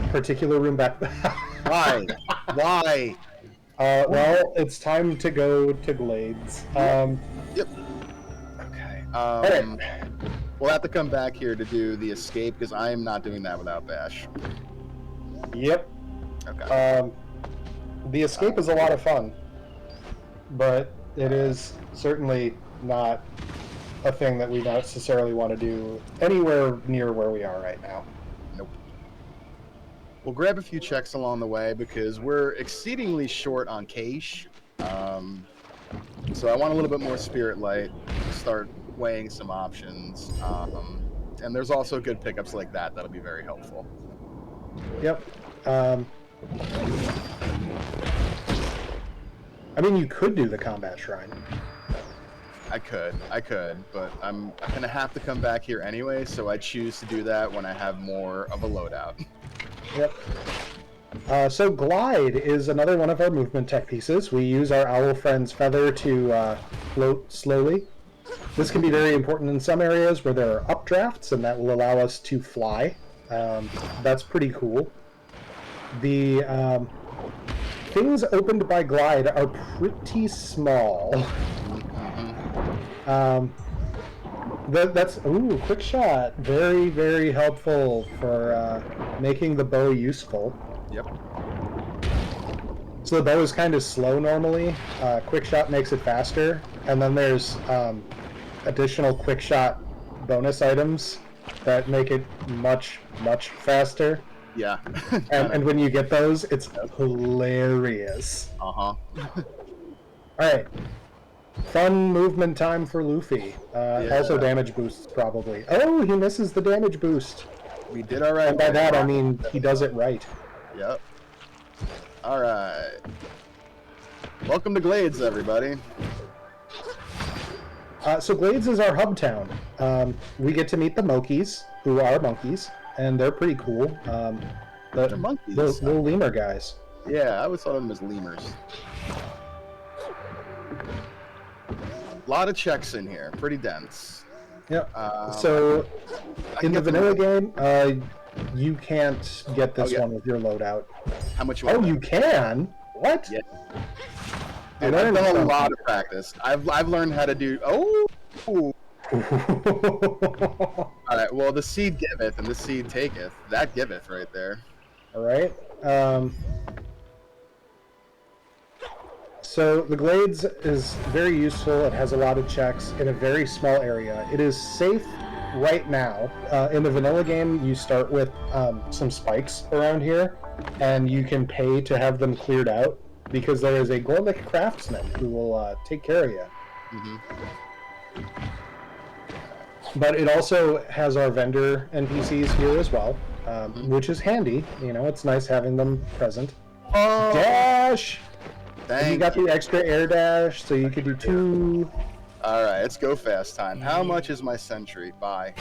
particular room back. Why? Why? Well, it's time to go to Glades. Yep. Okay. We'll have to come back here to do the escape because I am not doing that without Bash. Yep. Okay. The escape is a lot of fun, but it is certainly not a thing that we necessarily want to do anywhere near where we are right now. Nope. We'll grab a few checks along the way because we're exceedingly short on cash. So I want a little bit more Spirit Light to start weighing some options. And there's also good pickups like that that'll be very helpful. Yep. I mean, you could do the Combat Shrine. I could, but I'm gonna have to come back here anyway, so I choose to do that when I have more of a loadout. Yep. So Glide is another one of our movement tech pieces. We use our Owl Friend's Feather to float slowly. This can be very important in some areas where there are updrafts, and that will allow us to fly. That's pretty cool. The things opened by Glide are pretty small. That's quick shot. Very, very helpful for making the bow useful. Yep. So the bow is kind of slow normally. Quick shot makes it faster, and then there's additional quick shot bonus items that make it much, much faster. Yeah. And when you get those, it's hilarious. Uh-huh. Alright. Fun movement time for Luffy. Yeah. Also damage boosts, probably. Oh, he misses the damage boost. We did all right. And by that, I mean he does it right. Yep. All right. Welcome to Glades, everybody. So Glades is our hub town. We get to meet the Mokies, who are monkeys, and they're pretty cool. They're monkeys. The little lemur guys. Yeah, I always thought of them as lemurs. A lot of checks in here. Pretty dense. Yep. So in the vanilla game, you can't get this one with your loadout. How much? You can? What? Yeah. Dude, I've done a lot of practice. I've learned how to do. Oh. All right. Well, the seed giveth and the seed taketh. That giveth right there. All right. So the Glades is very useful. It has a lot of checks in a very small area. It is safe right now. In the vanilla game, you start with some spikes around here, and you can pay to have them cleared out because there is a Gorlick craftsman who will take care of you. Mm-hmm. But it also has our vendor NPCs here as well, which is handy. You know, it's nice having them present. Oh. Dash! Thank you got the extra air dash, so you could do 2. All right, it's go fast time. How much is my sentry? Bye.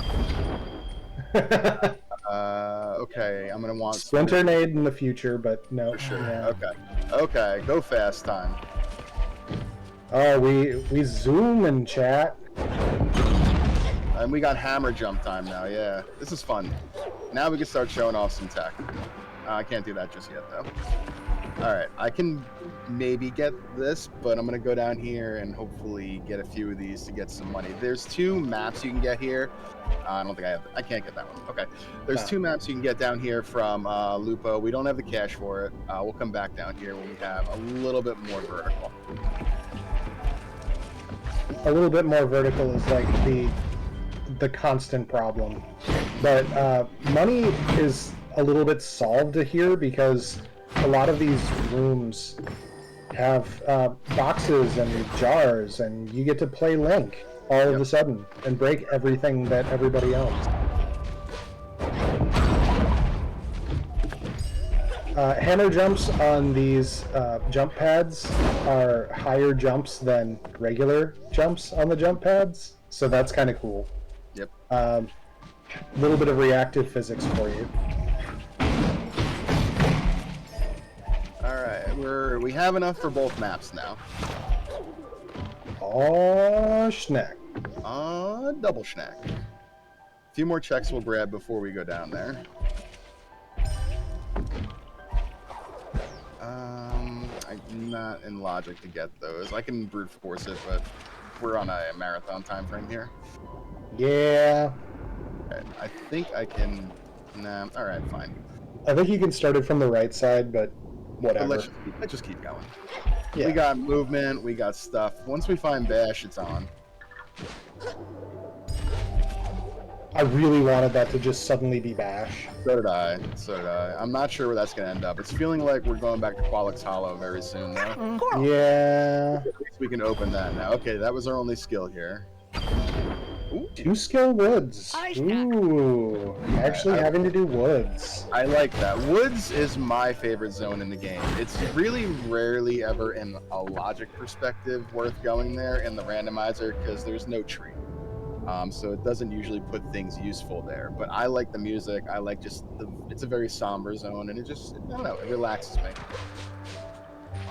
Okay, I'm gonna want Splinter Nade in the future, but no. for sure. Yeah. Okay, go fast time. Oh, we zoom and chat. And we got hammer jump time now. Yeah, this is fun. Now we can start showing off some tech. I can't do that just yet, though. All right, I can maybe get this, but I'm going to go down here and hopefully get a few of these to get some money. There's 2 maps you can get here. I don't think I can't get that one. Okay. There's 2 maps you can get down here from Lupo. We don't have the cash for it. We'll come back down here when we have a little bit more vertical. A little bit more vertical is like the constant problem. But money is a little bit solved here because a lot of these rooms have boxes and jars, and you get to play Link all of a sudden and break everything that everybody owns. Hammer jumps on these jump pads are higher jumps than regular jumps on the jump pads, so that's kind of cool. Yep. A little bit of reactive physics for you. Alright, we have enough for both maps now. Oh, schnack. Double schnack. A few more checks we'll grab before we go down there. I'm not in logic to get those. I can brute force it, but we're on a marathon time frame here. Yeah. Okay, I think I can... Nah, alright, fine. I think you can start it from the right side, but whatever. Let's just keep going. Yeah. We got movement, we got stuff. Once we find Bash, it's on. I really wanted that to just suddenly be Bash. So did I. I'm not sure where that's going to end up. It's feeling like we're going back to Qualix Hollow very soon, though. Yeah. At least we can open that now. Okay, that was our only skill here. Ooh. 2 skill woods. Ooh. Actually having to do woods. I like that. Woods is my favorite zone in the game. It's really rarely ever in a logic perspective worth going there in the randomizer because there's no tree. So it doesn't usually put things useful there. But I like the music. I like just it's a very somber zone, and it just, I don't know, it relaxes me.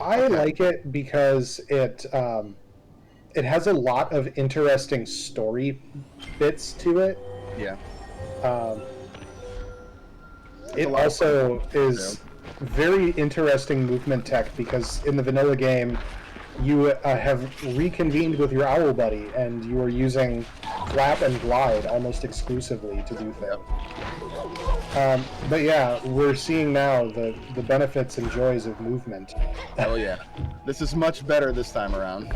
I like it because it has a lot of interesting story bits to it. Yeah. It also is very interesting movement tech because in the vanilla game, you have reconvened with your owl buddy, and you are using flap and glide almost exclusively to do things. But yeah, we're seeing now the benefits and joys of movement. Oh yeah. This is much better this time around.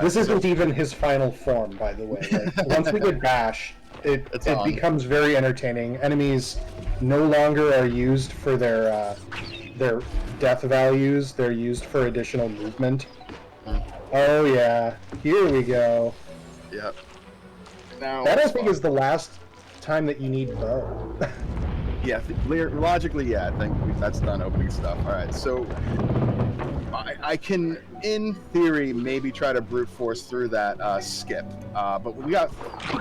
This isn't even his final form, by the way. Like, once we get Bash, it becomes very entertaining. Enemies no longer are used for their death values. They're used for additional movement. Oh yeah, here we go. Yep. Now, that I think is the last time that you need bow. Yeah, logically, yeah, I think that's done opening stuff. All right, so I can, in theory, maybe try to brute force through that skip. But we got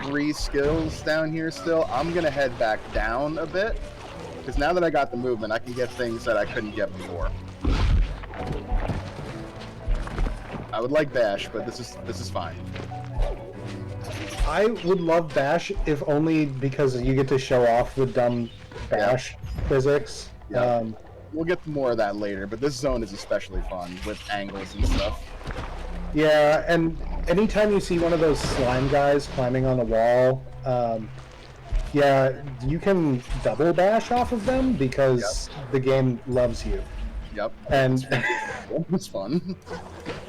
3 skills down here still. I'm gonna head back down a bit because now that I got the movement, I can get things that I couldn't get before. I would like Bash, but this is fine. I would love Bash if only because you get to show off the dumb Bash physics. Yeah. We'll get more of that later, but this zone is especially fun with angles and stuff. Yeah, and anytime you see one of those slime guys climbing on the wall, yeah, you can double bash off of them because the game loves you. Yep. And it's fun.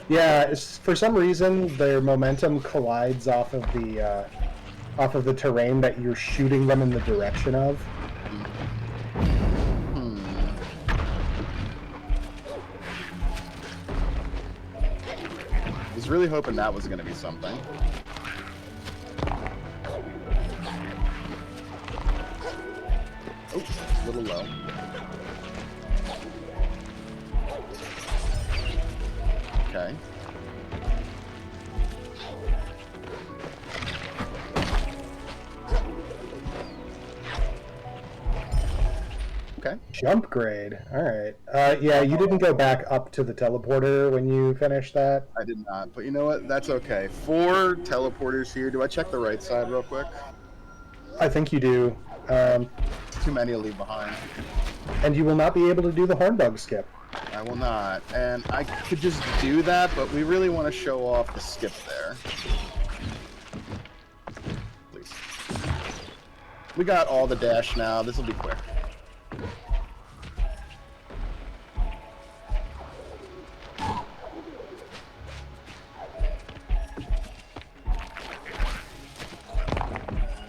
Yeah, for some reason their momentum collides off of the terrain that you're shooting them in the direction of. I was really hoping that was going to be something. Oh, a little low. Okay. Okay. Jump grade. All right. Yeah, you didn't go back up to the teleporter when you finished that. I did not, but you know what? That's okay. 4 teleporters here. Do I check the right side real quick? I think you do. It's too many to leave behind. And you will not be able to do the hornbug skip. I will not. And I could just do that, but we really want to show off the skip there. Please. We got all the dash now. This will be quick.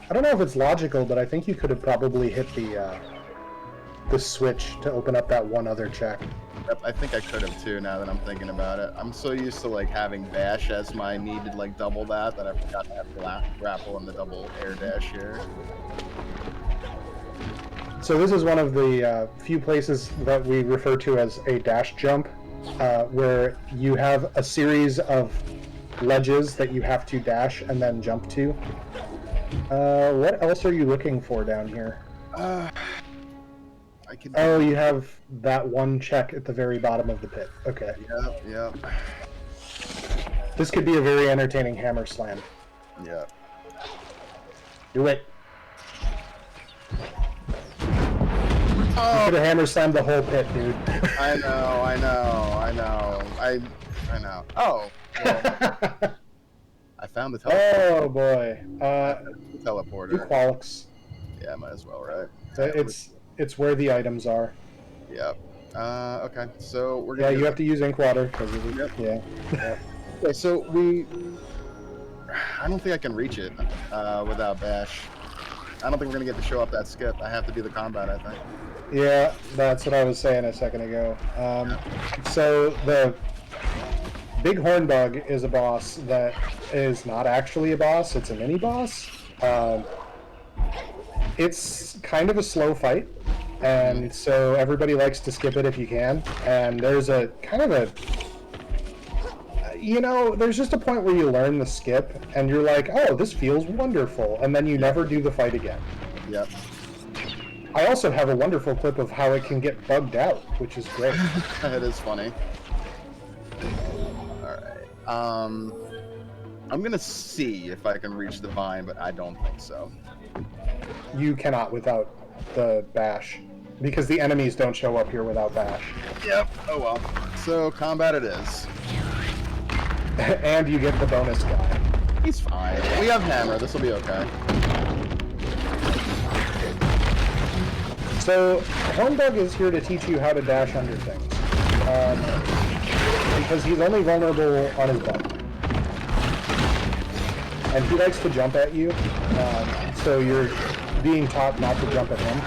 I don't know if it's logical, but I think you could have probably hit the switch to open up that one other check. Yep, I think I could have too, now that I'm thinking about it. I'm so used to like having dash as my need to like double that I forgot to have grapple and the double air dash here. So this is one of the few places that we refer to as a dash jump, where you have a series of ledges that you have to dash and then jump to. What else are you looking for down here? I can. Oh, you have that one check at the very bottom of the pit. Okay. Yep. This could be a very entertaining hammer slam. Yep. Do it. Oh. You could have hammer slammed the whole pit, dude. I know. Oh. Well, I found the teleporter. Oh boy. Teleporter. You qualics. Yeah, might as well, right? It's where the items are. Yep. Okay. So we're Yeah, gonna. you have to use ink water because Yep. Yeah. Okay, so I don't think I can reach it without bash. I don't think we're gonna get to show off that skip. I have to do the combat, I think. Yeah, that's what I was saying a second ago. So the big hornbug is a boss that is not actually a boss. It's a mini boss. It's kind of a slow fight, and so everybody likes to skip it if you can. And there's a kind of a, there's just a point where you learn the skip, and you're like, oh, this feels wonderful, and then you never do the fight again. Yep. I also have a wonderful clip of how it can get bugged out, which is great. It is funny. Alright. I'm gonna see if I can reach the vine, but I don't think so. You cannot without the bash, because the enemies don't show up here without bash. Yep. Oh well. So combat it is. And you get the bonus guy. He's fine. We have hammer. This will be okay. So Hornbug is here to teach you how to dash under things, because he's only vulnerable on his butt. And he likes to jump at you, so you're being taught not to jump at him.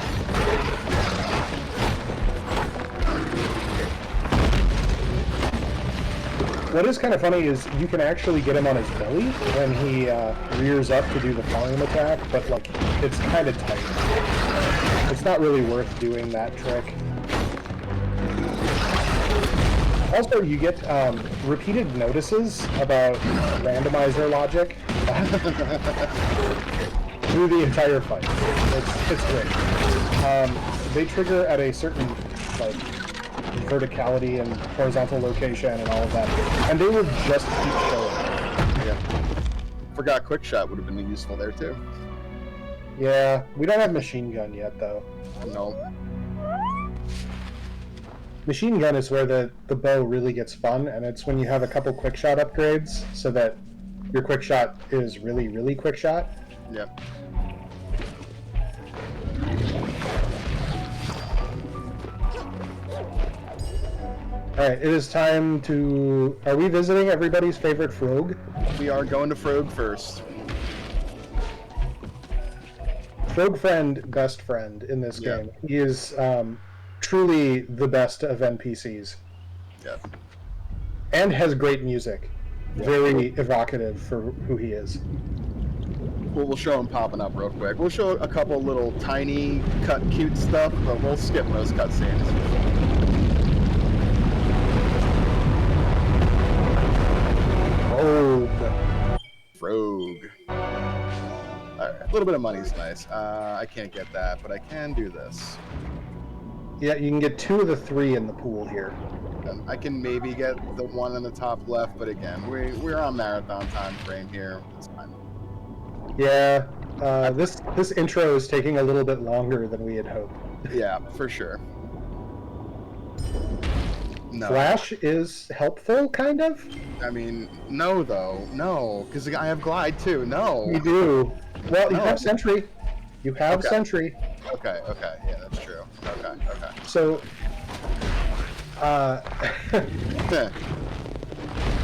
What is kind of funny is you can actually get him on his belly when he rears up to do the volume attack, but like it's kind of tight. It's not really worth doing that trick. Also, you get repeated notices about randomizer logic through the entire fight. It's great. They trigger at a certain like verticality and horizontal location and all of that, and they will just keep showing. Yeah. Forgot quick shot would have been useful there too. Yeah, we don't have machine gun yet though. No. Machine gun is where the bow really gets fun, and it's when you have a couple quick shot upgrades so that your quick shot is really, really quick shot. Yep. Alright, it is time to... Are we visiting everybody's favorite Frog? We are going to Frog first. Frog friend, best friend in this Yeah. game. He is truly the best of NPCs. Yep. And has great music. Very evocative for who he is. We'll show him popping up real quick. We'll show a couple little tiny, cute stuff, but we'll skip most cutscenes. Frog. Alright, a little bit of money's nice. I can't get that, but I can do this. Yeah, you can get 2 of the 3 in the pool here. I can maybe get the one in the top left, but again, we're on marathon time frame here. It's fine. Yeah, this intro is taking a little bit longer than we had hoped. Yeah, for sure. No. Flash is helpful, kind of? I mean, no, though. No, because I have glide, too. No. You do. Well, you No. have Sentry. You have Okay. Sentry. Okay, yeah, that's true. Okay. So,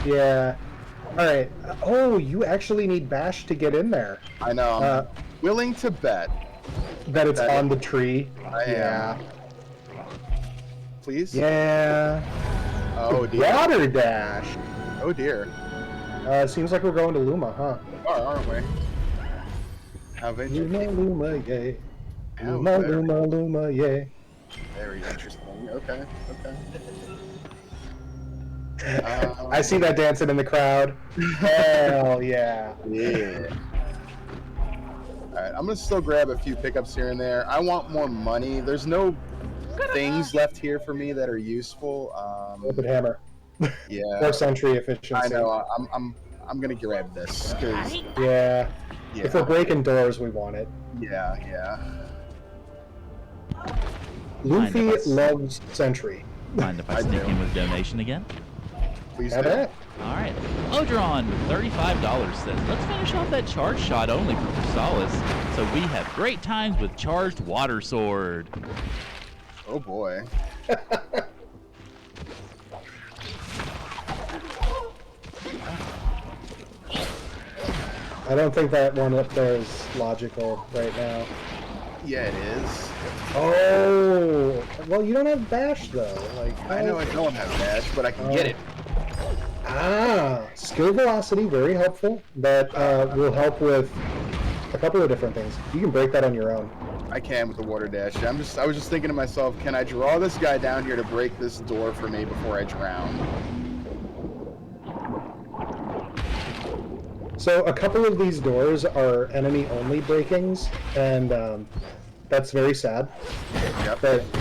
yeah. Alright. Oh, you actually need Bash to get in there. I know. I'm willing to bet. That it's That on the tree. I am. Please? Yeah. Oh, dear. Water Dash. Oh, dear. Seems like we're going to Luma, huh? We are, aren't we? How interesting. Luma, yay. How Luma, yay. Very interesting. Okay. I see that dancing in the crowd. Hell yeah. Yeah. Alright, I'm gonna still grab a few pickups here and there. I want more money. There's no things left here for me that are useful. Open hammer. Yeah. Or Sentry efficiency. I know. I'm gonna grab this because Yeah. If we're breaking doors, we want it. yeah. Luffy Mind if I- loves Sentry. Mind if I I sneak do. in with donation again? Please How do. about? All right. Odron with $35 says, let's finish off that charge shot only for Chrysalis, so we have great times with charged water sword. Oh boy. I don't think that one up there is logical right now. Yeah, it is. Oh, well, you don't have Bash though. Like I know I don't have dash, but I can get it. Skill velocity, very helpful. That will help with a couple of different things. You can break that on your own. I can with the water dash. I was just thinking to myself, can I draw this guy down here to break this door for me before I drown? So a couple of these doors are enemy-only breakings, and that's very sad. Yep. But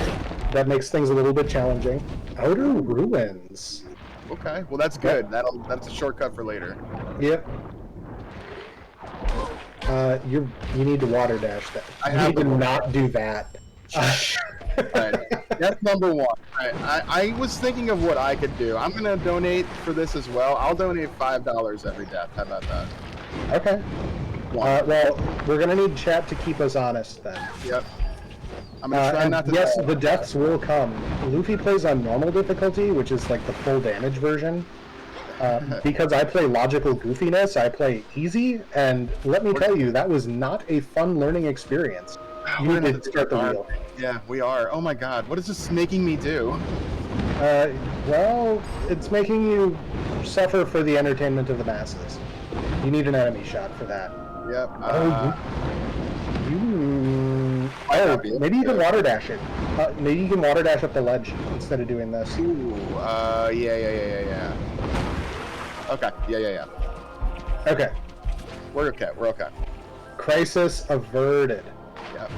that makes things a little bit challenging. Outer Ruins. Okay. Well, that's good. That's a shortcut for later. Yep. You need to water dash that. I You have need to to- not do that. Right. That's number one. I was thinking of what I could do. I'm gonna donate for this as well. I'll donate $5 every death. How about that? Okay. Well, we're gonna need chat to keep us honest then. Yep. I'm gonna try And not to. yes, die. the deaths will come. Luffy plays on normal difficulty, which is like the full damage version. Because I play logical goofiness, I play easy, and let me tell you, that was not a fun learning experience. You We're need gonna to start the have wheel. Yeah, we are. Oh my God, what is this making me do? Well, it's making you suffer for the entertainment of the masses. You need an enemy shot for that. Yep. Oh, not be able maybe you to. can water dash it. Maybe you can water dash up the ledge instead of doing this. Ooh. Yeah. Okay. Yeah. Okay. We're okay. Crisis averted. Yep.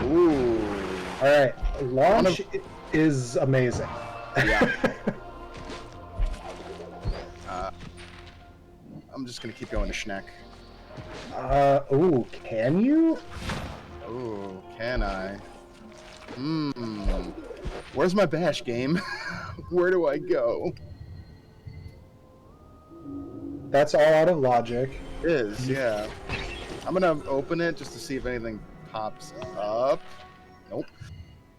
Ooh. All right. Launch is amazing. Yeah. I'm just gonna keep going to Schneck. Ooh, can you? Ooh, can I? Where's my bash game? Where do I go? That's all out of logic. It is, yeah. I'm gonna open it just to see if anything pops up. Nope.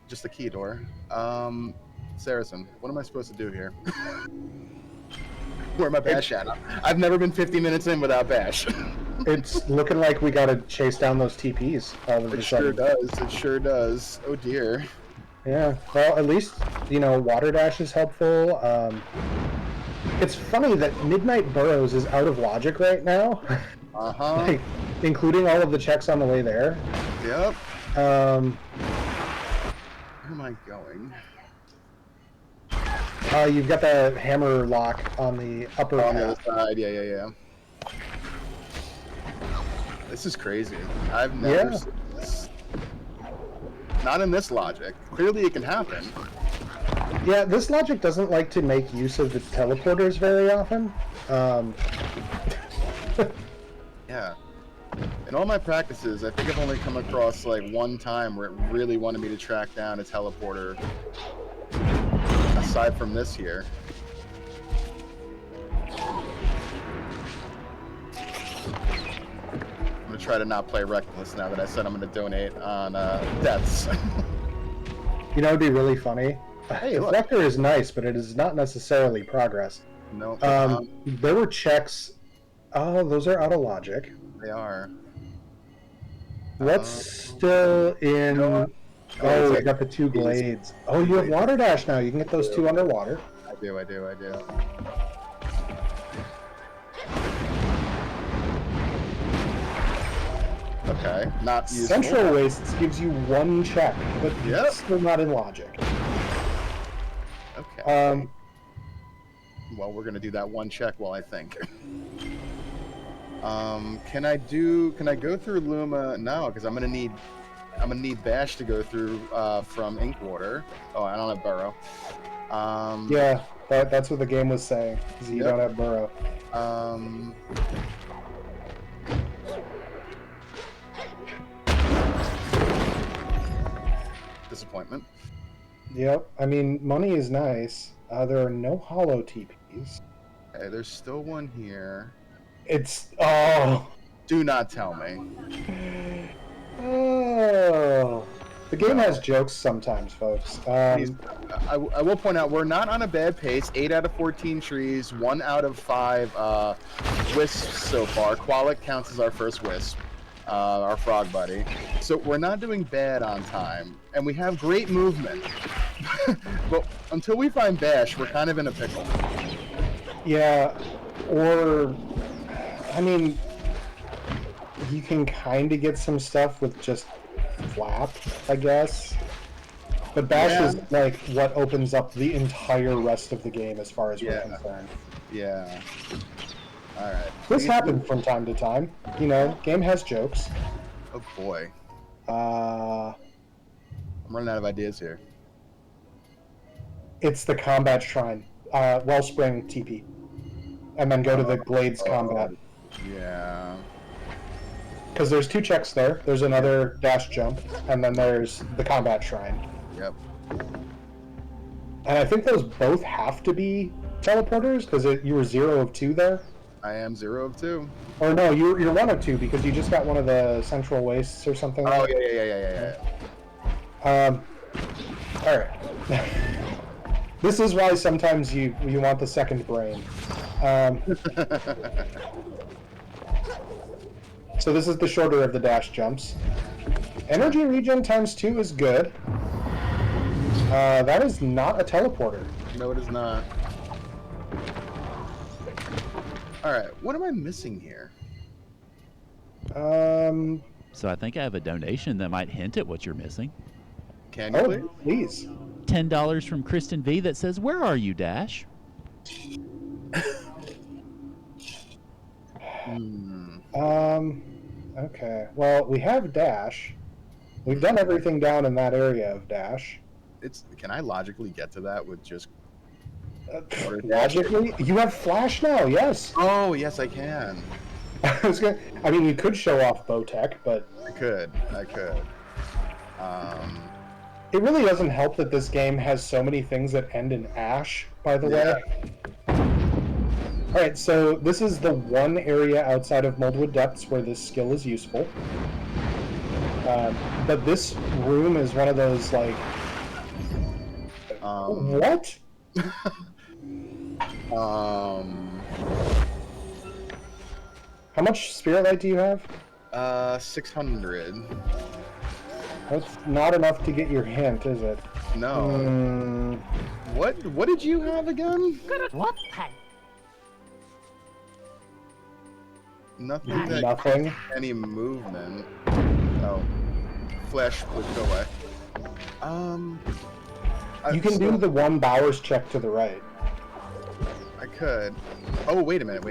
Just the key door. Saracen, what am I supposed to do here? Where am I bash at? I've never been 50 minutes in without bash. It's looking like we gotta chase down those TPs all of a It sure sudden. does. It sure does. Oh dear. Yeah. Well, at least water dash is helpful. It's funny that Midnight Burrows is out of logic right now, like, including all of the checks on the way there. Yep. Where am I going? You've got the hammer lock on the upper On the other half. side. Yeah. This is crazy. I've never seen this. Not in this logic. Clearly it can happen. Yeah, this logic doesn't like to make use of the teleporters very often. Yeah. In all my practices, I think I've only come across like one time where it really wanted me to track down a teleporter. Aside from this here. I'm gonna try to not play reckless now that I said I'm gonna donate on deaths. You know, it'd be really funny. Hey, Deflector is nice, but it is not necessarily progress. No. There were checks. Oh, those are out of logic. They are. What's still in? You know what? Oh, we got the 2 blades. Oh, you have water dash now. You can get those 2 underwater. I do. Okay, not useful. Central Wastes gives you 1 check, but Yep. still not in logic. Okay. Well, we're gonna do that 1 check while I think. Can I go through Luma? No, because I'm gonna need Bash to go through from Inkwater. Oh, I don't have Burrow. Yeah, that's what the game was saying. Is you don't have Burrow. Disappointment. Yep. I mean, money is nice. There are no hollow TPs. Okay, there's still one here. It's Do not tell me. Oh. The game has jokes sometimes, folks. I will point out we're not on a bad pace. 8 out of 14 trees, 1 out of 5 wisps so far. Qualic counts as our first wisp, our frog buddy. So we're not doing bad on time, and we have great movement. But until we find Bash, we're kind of in a pickle. Yeah, or I mean, you can kind of get some stuff with just flap, I guess. But Bash is like what opens up the entire rest of the game as far as we're concerned. Yeah. All right. This happens from time to time. You know, game has jokes. Oh boy. I'm running out of ideas here. It's the combat shrine. Wellspring TP. And then go to the Glades combat. Yeah. Because there's 2 checks there. There's another dash jump, and then there's the combat shrine. Yep. And I think those both have to be teleporters, because you were 0 of 2 there. I am 0 of 2. Or no, you're 1 of 2, because you just got one of the central wastes or something. Oh, yeah. Alright. This is why sometimes you want the second brain. So this is the shorter of the dash jumps. Energy regen times 2 is good. That is not a teleporter. No, it is not. Alright, what am I missing here? So I think I have a donation that might hint at what you're missing. Can you please? $10 from Kristen V that says, "Where are you, Dash?" Okay. Well, we have Dash. We've done everything down in that area of Dash. Can I logically get to that with just... Logically? You have Flash now, yes. Oh, yes, I can. I mean, you could show off Bowtech, but... I could. It really doesn't help that this game has so many things that end in Ash, by the way. Alright, so this is the one area outside of Moldwood Depths where this skill is useful. But this room is one of those, like... what? How much Spirit Light do you have? 600. That's not enough to get your hint, is it? No. What did you have again? What? Nothing. Any movement. Oh. Flesh would go away. You can do the 1 Bowers check to the right. I could. Oh, wait a minute.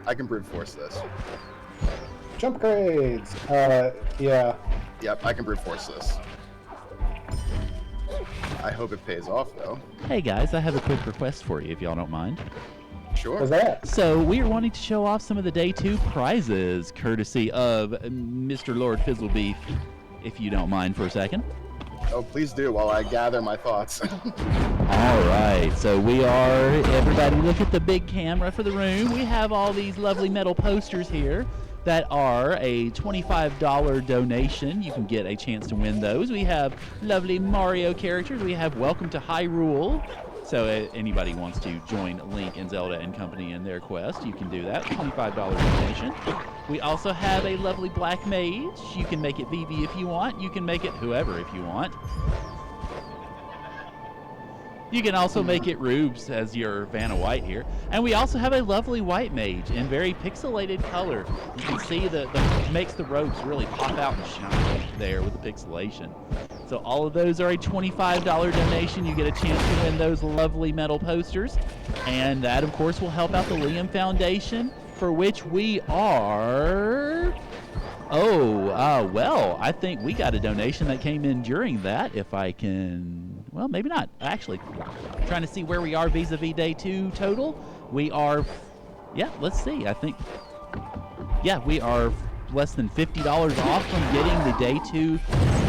I can brute force this. Jump grades! Yeah. Yep, I can brute force this. I hope it pays off, though. Hey guys, I have a quick request for you if y'all don't mind. Sure. What's that? So we are wanting to show off some of the day 2 prizes, courtesy of Mr. Lord Fizzlebeef, if you don't mind for a second. Oh, please do while I gather my thoughts. All right, so everybody look at the big camera for the room. We have all these lovely metal posters here that are a $25 donation. You can get a chance to win those. We have lovely Mario characters. We have Welcome to Hyrule. So anybody wants to join Link and Zelda and company in their quest, you can do that. $25 donation. We also have a lovely Black Mage. You can make it Vivi if you want. You can make it whoever if you want. You can also make it Rubes as your Vanna White here. And we also have a lovely White Mage in very pixelated color. You can see the makes the robes really pop out and shine there with the pixelation. So all of those are a $25 donation. You get a chance to win those lovely metal posters. And that, of course, will help out the Liam Foundation, for which we are... well, I think we got a donation that came in during that, if I can... Well, maybe not. Actually, trying to see where we are vis-a-vis day 2 total. We are... Yeah, let's see. I think... Yeah, we are less than $50 off from getting the day 2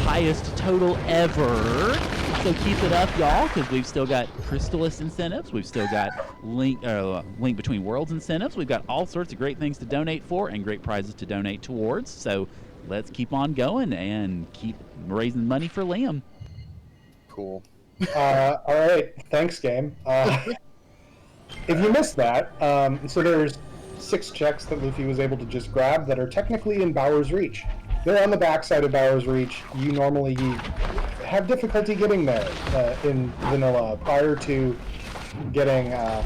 highest total ever. So keep it up, y'all, because we've still got Crystallis incentives. We've still got Link Between Worlds incentives. We've got all sorts of great things to donate for and great prizes to donate towards. So let's keep on going and keep raising money for Liam. Cool. All right. Thanks, game. If you missed that, so there's 6 checks that Luffy was able to just grab that are technically in Bowers Reach. They're on the backside of Bowers Reach. You normally have difficulty getting there in vanilla prior to getting a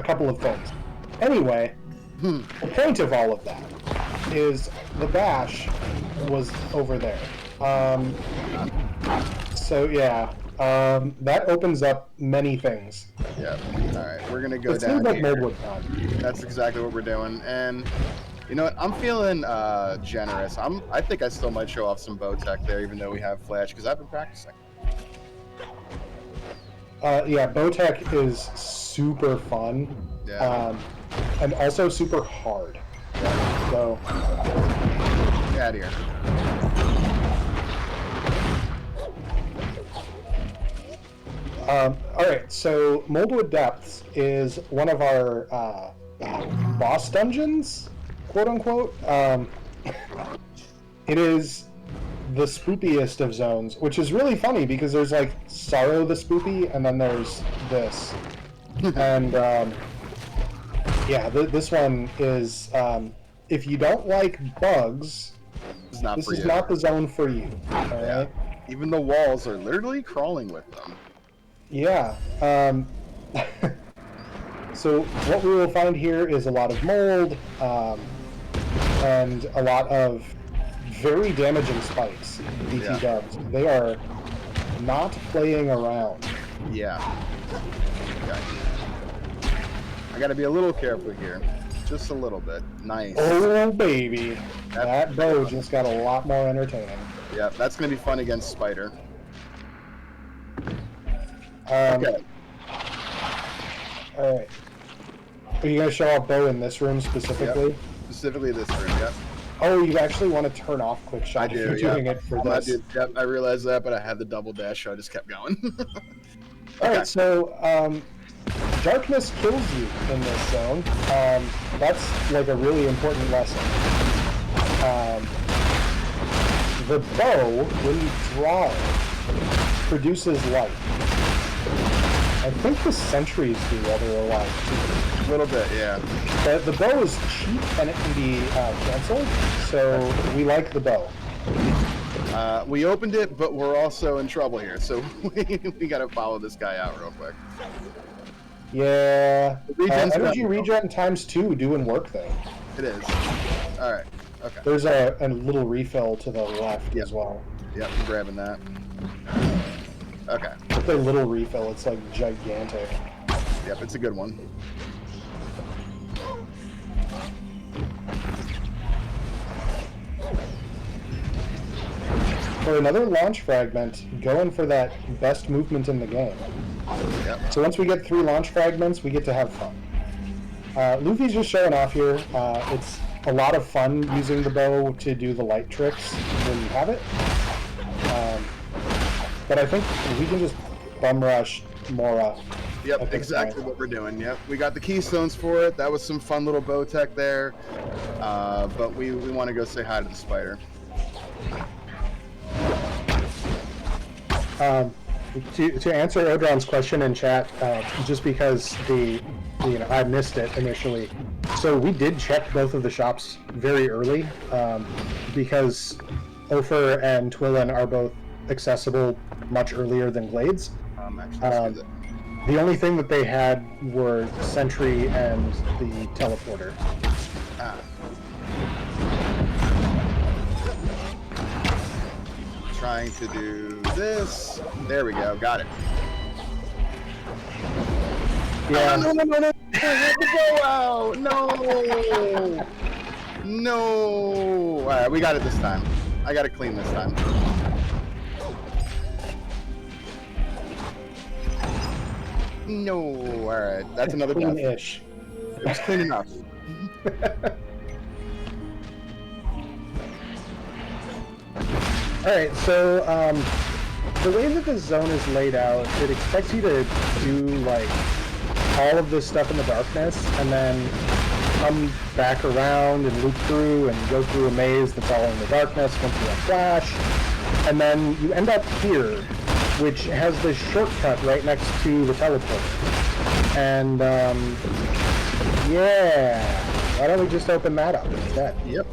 couple of things. Anyway, the point of all of that is the bash was over there. So yeah, that opens up many things. Yeah. All right, we're gonna go It down seems like here. Moldwood time. That's exactly what we're doing, and you know what? I'm feeling generous. I think I still might show off some bow tech there, even though we have flash, because I've been practicing. Yeah, Bowtech is super fun, Yeah. and also super hard. Yeah. So, Get out of here. all right. So Moldwood Depths is one of our boss dungeons, quote unquote. It is the spoopiest of zones, which is really funny because there's like Sorrow the Spoopy, and then there's this, and yeah, this one is if you don't like bugs, This is not this for is you. not the zone for you. All Yeah. right. Even the walls are literally crawling with them. Yeah. So what we will find here is a lot of mold, and a lot of very damaging spikes. DT Yeah. dubs. They are not playing around. Yeah. Okay. I gotta be a little careful here. Just a little bit. Nice. Oh baby, that bow just got a lot more entertaining. Yeah, that's gonna be fun against Spider. Okay. All right. Are you gonna show off bow in this room specifically? Yep. Specifically this room, yep. Oh, you actually want to turn off quick shot I if do, you're yeah. doing it for I this. did, yep, I realized that, but I had the double dash, so I just kept going. All right, so darkness kills you in this zone. That's like a really important lesson. The bow, when you draw it, produces light. I think the sentries do while they're alive too. A little bit, yeah. The bow is cheap and it can be canceled, so we like the bow. We opened it, but we're also in trouble here, so we gotta follow this guy out real quick. Yeah, Regen's energy not- regen ×2 doing work though. It is. All right. Okay. There's a little refill to the left as well. Yep, I'm grabbing that. Okay. With the little refill, it's like gigantic. Yep, it's a good one. for another launch fragment, going for that best movement in the game. Yep. So once we get 3 launch fragments, we get to have fun. Luffy's just showing off here. It's a lot of fun using the bow to do the light tricks when you have it. But I think we can just bum rush Mora. Yep, exactly what we're doing. Yep, we got the keystones for it. That was some fun little bow tech there. But we want to go say hi to the spider. To answer Odron's question in chat, just because I missed it initially. So we did check both of the shops very early, because Ophir and Twilin are both accessible much earlier than Glades. The only thing that they had were Sentry and the teleporter. Trying to do this. There we go. Got it. Yeah. Oh, no. Go out. No. No. All right, we got it this time. I got it clean this time. No. All right. That's another death. Clean-ish. It was clean enough. Alright, so the way that the zone is laid out, it expects you to do like all of this stuff in the darkness and then come back around and loop through and go through a maze that's all in the darkness once you have flash. And then you end up here, which has this shortcut right next to the teleporter. And yeah, why don't we just open that up instead? Yep.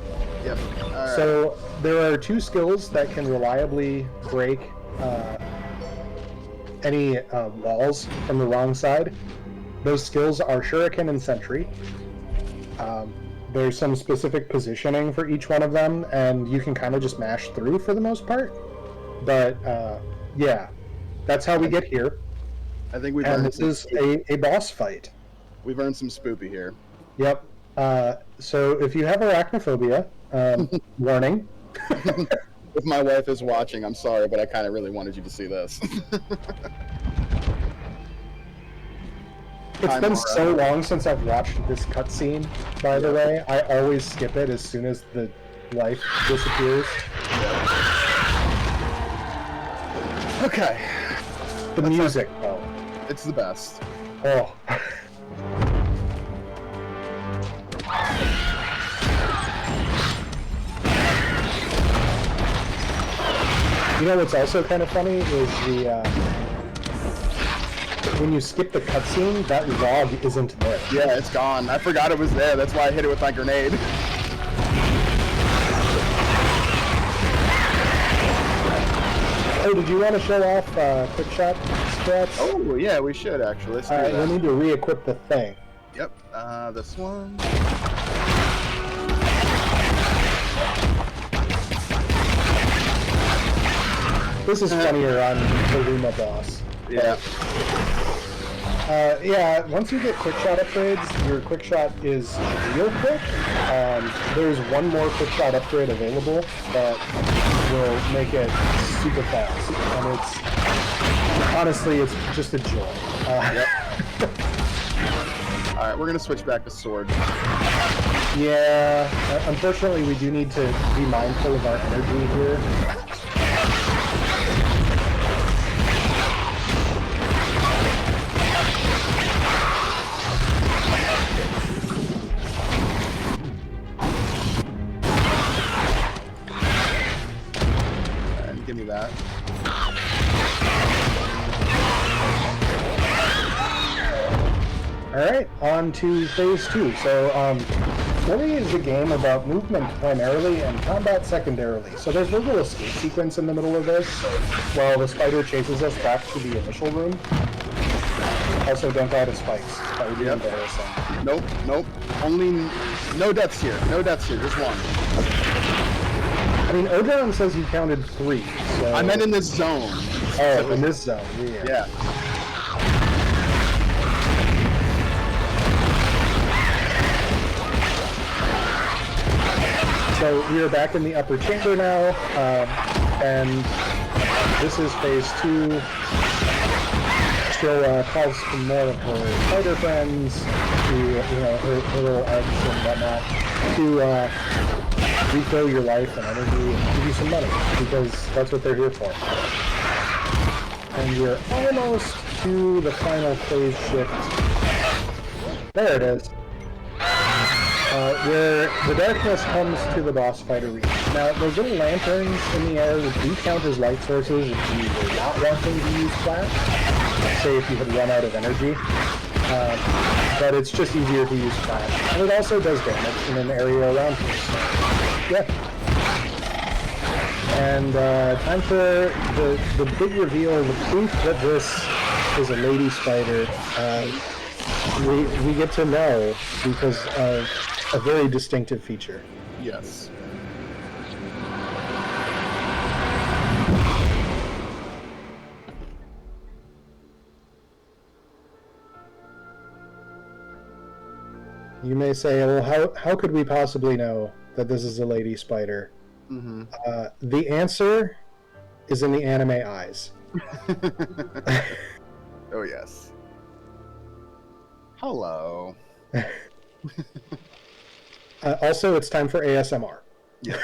All right. So there are 2 skills that can reliably break any walls from the wrong side. Those skills are Shuriken and Sentry. There's some specific positioning for each one of them, and you can kind of just mash through for the most part. But yeah, that's how we get here. I think we've And earned this is a boss fight. We've earned some spoopy here. Yep. So if you have arachnophobia, warning. If my wife is watching, I'm sorry, but I kind of really wanted you to see this. It's been so long since I've watched this cutscene, by the way. I always skip it as soon as the life disappears. Okay. The music, though. It's the best. Oh. You know what's also kind of funny is the when you skip the cutscene, that log isn't there. Yeah, it's gone. I forgot it was there. That's why I hit it with my grenade. Oh, did you want to show off quick shot strats? Oh, yeah, we should actually. Let's do Alright, that. we need to re-equip the thing. Yep. This one. This is funnier on the Luma boss. Yeah. Yeah, once you get quick shot upgrades, your quick shot is real quick. There's one more quick shot upgrade available that will make it super fast. And it's, honestly, it's just a joy. Yep. Alright, we're going to switch back to sword. Yeah, unfortunately, we do need to be mindful of our energy here. And give me that. Alright, on to phase 2. So, Story is a game about movement primarily and combat secondarily. So there's a little escape sequence in the middle of this, while the spider chases us back to the initial room. Also, don't die to spikes. That would be embarrassing. Nope. Only... No deaths here. No deaths here. Just one. I mean, Odron says he counted 3, so... I meant in this zone. Oh, in this zone, yeah. Yeah. So we are back in the upper chamber now. and this is phase 2. She'll call some more of her spider friends to, her little eggs and whatnot to refill your life and energy and give you some money, because that's what they're here for. And we're almost to the final phase shift. There it is. Where the darkness comes to the boss fight arena. Now, those little lanterns in the air do count as light sources if you were not wanting to use flash. Say if you had run out of energy. But it's just easier to use flash. And it also does damage in an area around you. Yeah. And time for the big reveal, the proof that this is a lady spider. We get to know because of a very distinctive feature. Yes. You may say, well, how could we possibly know that this is a lady spider? Mm-hmm. The answer is in the anime eyes. Oh, yes. Hello. Also, it's time for ASMR. Yes.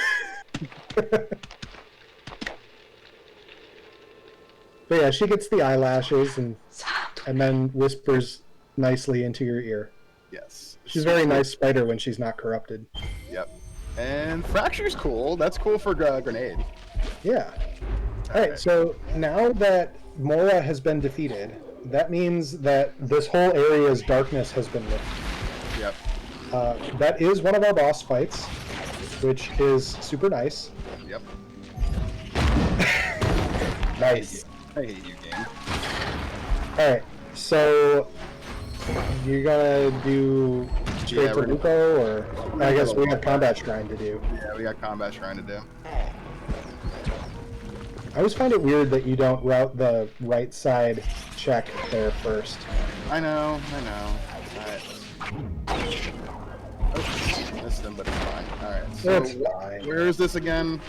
But yeah, she gets the eyelashes and then whispers nicely into your ear. Yes. She's a very nice spider when she's not corrupted. Yep. And Fracture's cool. That's cool for Grenade. Yeah. Alright, so now that Mora has been defeated, that means that this whole area's darkness has been lifted. Yep. That is one of our boss fights, which is super nice. Yep. Nice. I hate you, game. Alright, so you're gonna do straight to Lupo, or I guess we have combat shrine to do. Yeah, we got combat shrine to do. I always find it weird that you don't route the right side check there first. I know. Alright. Oh, missed him, but it's fine. Alright, so It's fine. where is this again?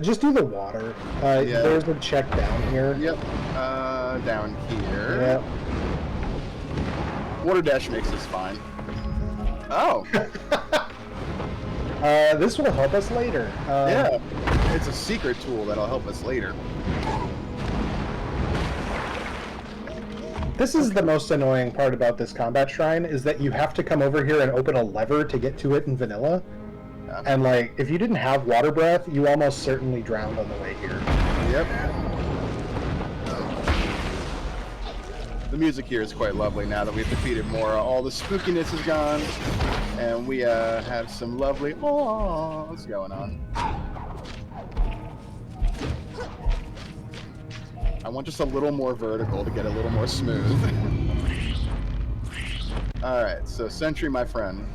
Just do the water. Yeah. There's a check down here. Yep. Down here. Yep. Water dash makes this fine. Oh. This will help us later. Yeah. It's a secret tool that'll help us later. This is the most annoying part about this combat shrine, is that you have to come over here and open a lever to get to it in vanilla. Yeah. And like, if you didn't have water breath, you almost certainly drowned on the way here. Yep. The music here is quite lovely now that we've defeated Mora. All the spookiness is gone, and we have some lovely awws going on. I want just a little more vertical to get a little more smooth. Alright, so Sentry, my friend.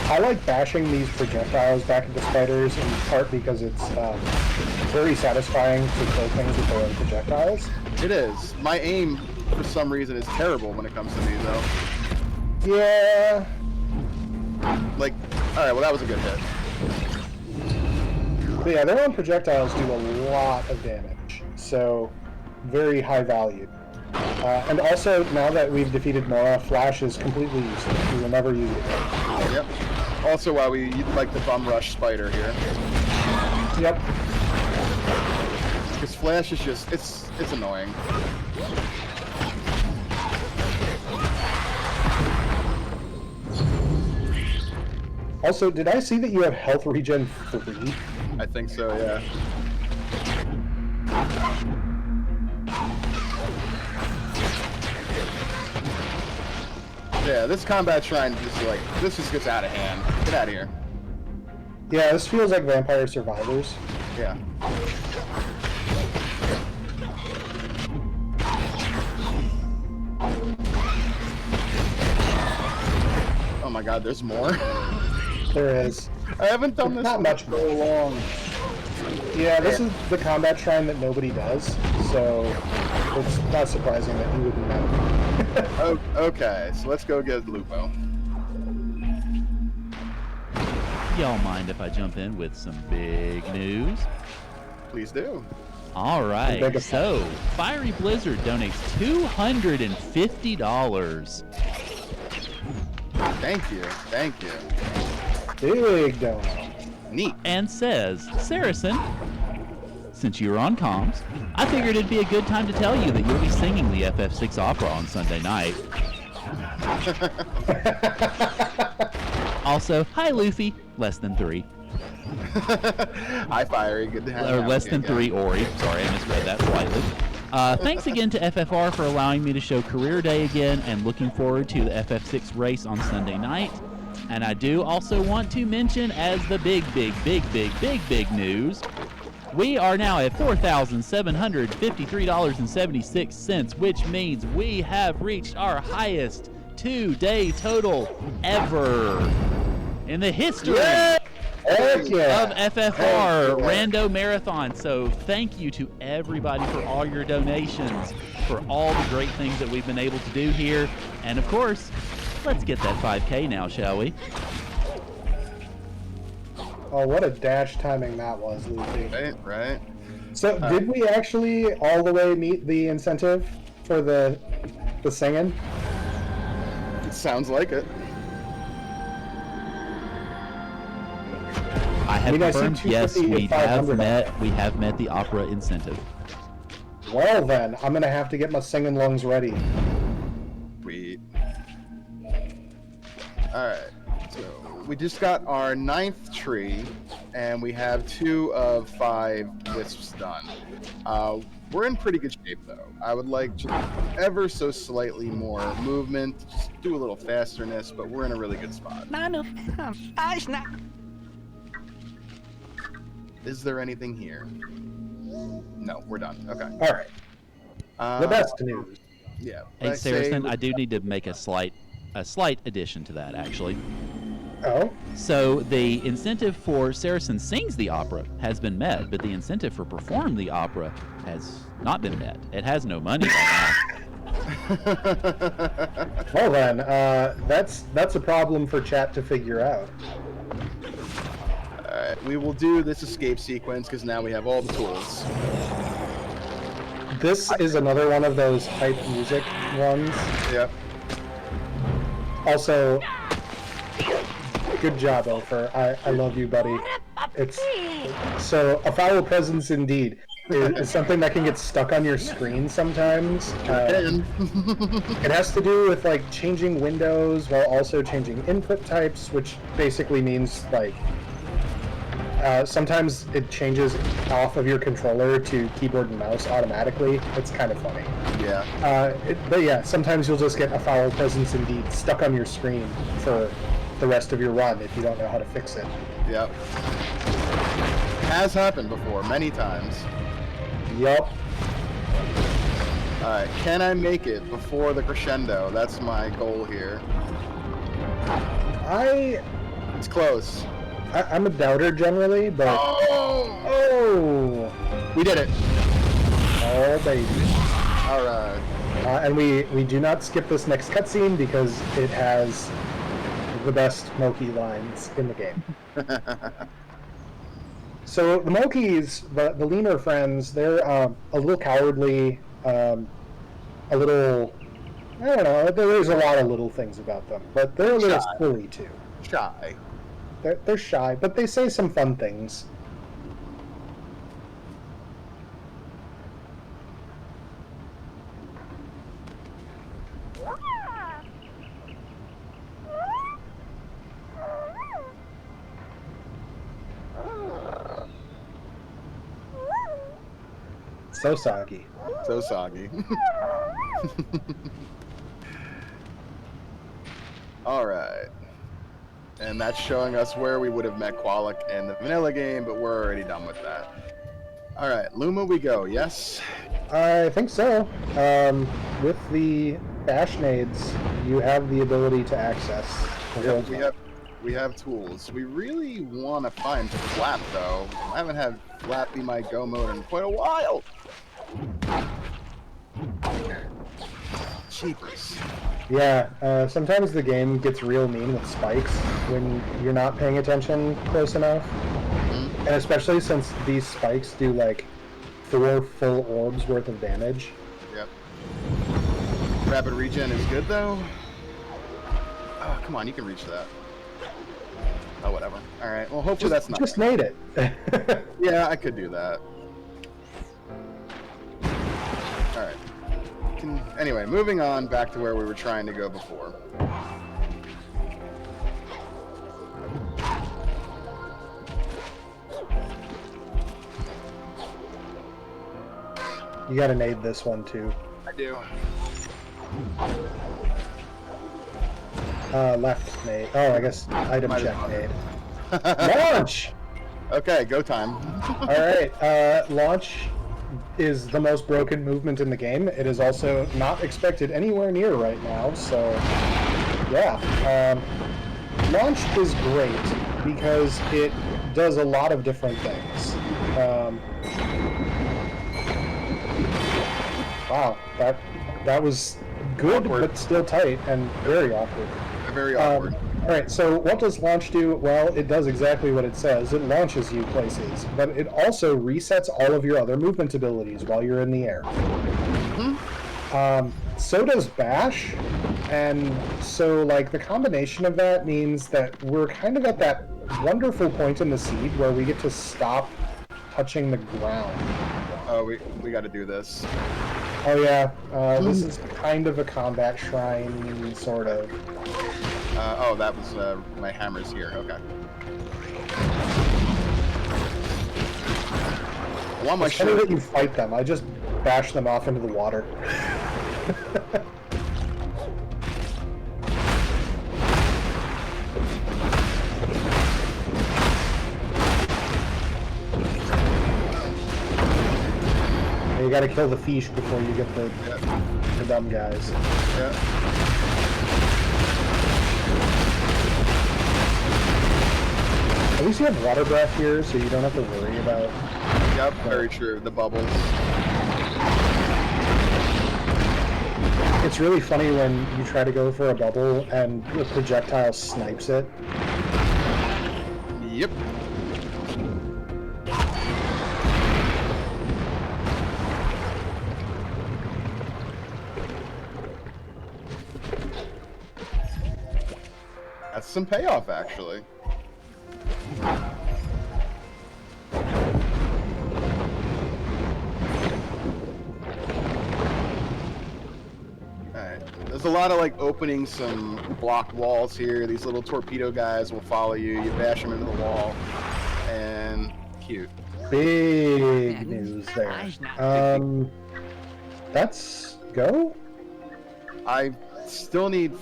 I like bashing these projectiles back into spiders, in part because it's very satisfying to kill things with their own projectiles. It is. My aim, for some reason, is terrible when it comes to these, though. Yeah. Like, alright, well that was a good hit. But yeah, their own projectiles do a lot of damage, so very high value. And also, now that we've defeated Mora, Flash is completely useless. We will never use it again. Yep. Also why we like the bum rush spider here. Yep. Because Flash is just, it's annoying. Also, did I see that you have health regen 3? I think so, yeah. Yeah, this combat shrine just like, this just gets out of hand. Get out of here. Yeah, this feels like Vampire Survivors. Yeah. Oh my god, there's more? There is. I haven't done this Not much for so long. Yeah, this is the combat shrine that nobody does, so it's not surprising that you wouldn't know. Okay, so let's go get Lupo. Y'all mind if I jump in with some big news? Please do. All right, so Fiery Blizzard donates $250. Thank you. Big donut. Neat. And says, Saracen, since you're on comms, I figured it'd be a good time to tell you that you'll be singing the FF6 opera on Sunday night. Also, hi Luffy, less than 3. Hi, Fiery. Good to have you. Or less than 3, Ori. Sorry, I misread that slightly. Thanks again to FFR for allowing me to show Career Day again, and looking forward to the FF6 race on Sunday night. And I do also want to mention, as the big news, we are now at $4,753.76, which means we have reached our highest 2-day total ever in the history of FFR Rando Marathon. So thank you to everybody for all your donations, for all the great things that we've been able to do here. And of course, let's get that 5K now, shall we? Oh, what a dash timing that was, Luffy. Right. So, did we actually all the way meet the incentive for the singing? It sounds like it. I have confirmed, yes, we have $500. met the opera incentive. Well then, I'm gonna have to get my singing lungs ready. Sweet. Alright, so we just got our 9th tree, and we have 2 of 5 wisps done. We're in pretty good shape, though. I would like just ever so slightly more movement, just do a little fasterness, but we're in a really good spot. Is there anything here? No, we're done. Okay. All right. The best news. Yeah. Hey, Saracen, I do need to make a slight addition to that, actually. Oh? So the incentive for Saracen Sings the Opera has been met, but the incentive for Perform the Opera has not been met. It has no money right now. Well then, that's a problem for chat to figure out. Alright, we will do this escape sequence because now we have all the tools. This is another one of those hype music ones. Yep. Also, good job, Ilfer. I love you, buddy. It's so a foul presence indeed is something that can get stuck on your screen sometimes. It has to do with like changing windows while also changing input types, which basically means like sometimes it changes off of your controller to keyboard and mouse automatically. It's kind of funny. Yeah. But yeah, sometimes you'll just get a foul presence indeed stuck on your screen for the rest of your run if you don't know how to fix it. Yep. Has happened before, many times. Yup. Alright, can I make it before the crescendo? That's my goal here. It's close. I'm a doubter generally, but... Oh! We did it! Oh, baby. Alright. And we do not skip this next cutscene because it has the best Moki lines in the game. So the Mokis, the lemur friends, they're a little cowardly, a little... I don't know, there's a lot of little things about them, but they're a little silly too. Shy. They're shy, but they say some fun things. So soggy. So soggy. Alright. And that's showing us where we would have met Qualic in the vanilla game, but we're already done with that. Alright, Luma we go, yes? I think so. With the bash nades, you have the ability to access the Yep, we have tools. We really want to find Flap, though. I haven't had Flap be my go mode in quite a while. Cheapers. Yeah, sometimes the game gets real mean with spikes when you're not paying attention close enough. And especially since these spikes do like 4 full orbs worth of damage. Yep. Rapid regen is good though. Oh, come on, you can reach that. Oh, whatever. All right. Well, hopefully that's not. Just made it. Yeah, I could do that. All right. Anyway, moving on back to where we were trying to go before. You gotta nade this one too. I do. Left nade. Oh, I guess item Might check as nade. Launch! Okay, go time. Alright, launch is the most broken movement in the game. It is also not expected anywhere near right now, so yeah. Launch is great because it does a lot of different things. Wow, that was good, awkward. but still tight and very awkward. Very awkward. Alright, so what does launch do? Well, it does exactly what it says. It launches you places, but it also resets all of your other movement abilities while you're in the air. So does Bash, and so like the combination of that means that we're kind of at that wonderful point in the seed where we get to stop touching the ground. Oh, we got to do this. Oh yeah, this is kind of a combat shrine, sort of. Oh, that was my hammer's here. Okay. I want my It's funny shirt. that you fight them. I just bash them off into the water. You gotta kill the fish before you get the dumb guys. Yeah. At least you have water breath here, so you don't have to worry about... Yep, very true. The bubbles. It's really funny when you try to go for a bubble and the projectile snipes it. Yep. That's some payoff, actually. Alright. There's a lot of like opening some block walls here. These little torpedo guys will follow you. You bash them into the wall. And cute. Big news there. That's go? I still need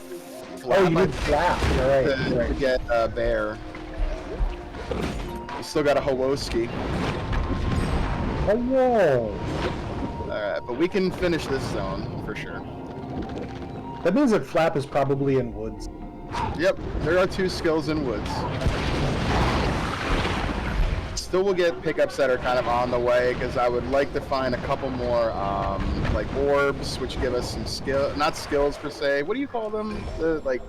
Oh, you did flap. You're right. to You're right. get bear. You still got a Hawoski. Oh, whoa. Alright, but we can finish this zone for sure. That means that flap is probably in woods. Yep, there are 2 skills in woods. Still will get pickups that are kind of on the way, because I would like to find a couple more like orbs, which give us some skill, not skills per se. What do you call them? The like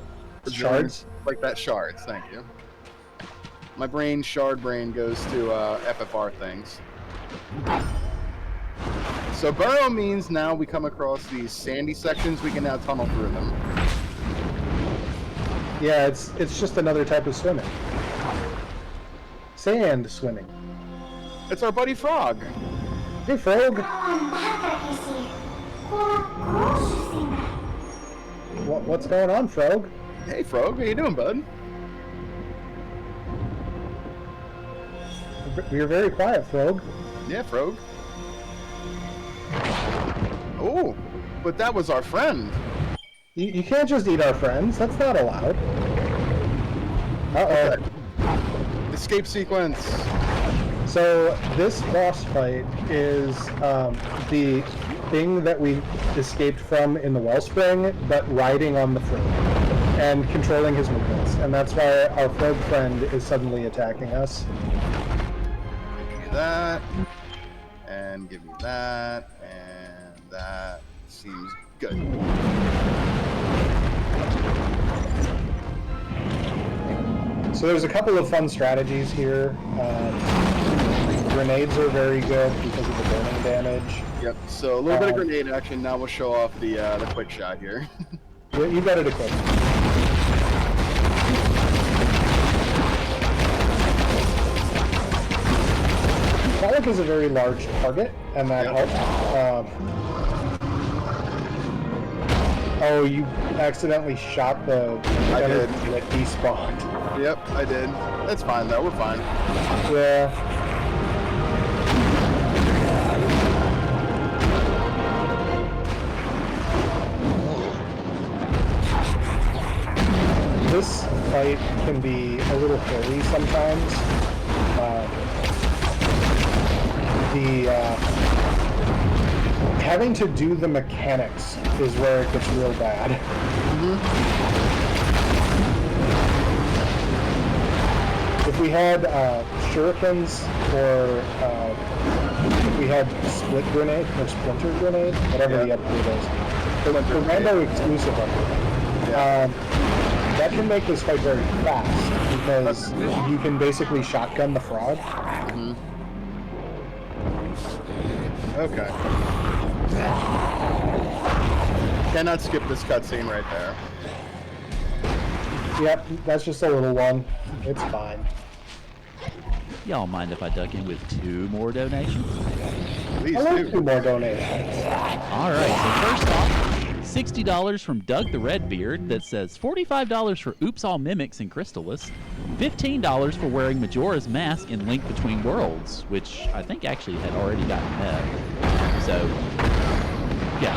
Shards? like that, shards. Thank you. My brain, shard brain, goes to FFR things. So burrow means now we come across these sandy sections, we can now tunnel through them. Yeah, it's just another type of swimming. Sand swimming. It's our buddy Frog. Hey, Frog. What's going on, Frog? Hey Frog, how you doing, bud? You're very quiet, Frog. Yeah, Frog. Oh, but that was our friend. You can't just eat our friends. That's not allowed. Uh-oh. Escape sequence. So this boss fight is the thing that we escaped from in the wellspring, but riding on the frog and controlling his movements. And that's why our frog friend is suddenly attacking us. Give me that, and give me that, and that seems Good. So there's a couple of fun strategies here. Grenades are very good because of the burning damage. Yep. So a little bit of grenade action. Now we'll show off the quick shot here. You got it equipped. Pollock is a very large target, and that helps. Oh, you accidentally shot the did. that despawned. Yep, I did. That's fine though. We're fine. Yeah. This fight can be a little hairy sometimes. Having to do the mechanics is where it gets real bad. If we had shurikens, or if we had split grenade or splinter grenade, whatever the upgrade is, the Rando exclusive upgrade, that can make this fight very fast because you can basically shotgun the frog. Okay. Cannot skip this cutscene right there. Yep, that's just a little one. It's fine. Y'all mind if I duck in with 2 more donations? Please I like do. 2 more donations. All right, so first off, $60 from Doug the Redbeard that says $45 for Oops All Mimics and Crystallis, $15 for wearing Majora's Mask in Link Between Worlds, which I think actually had already gotten met. So, yeah.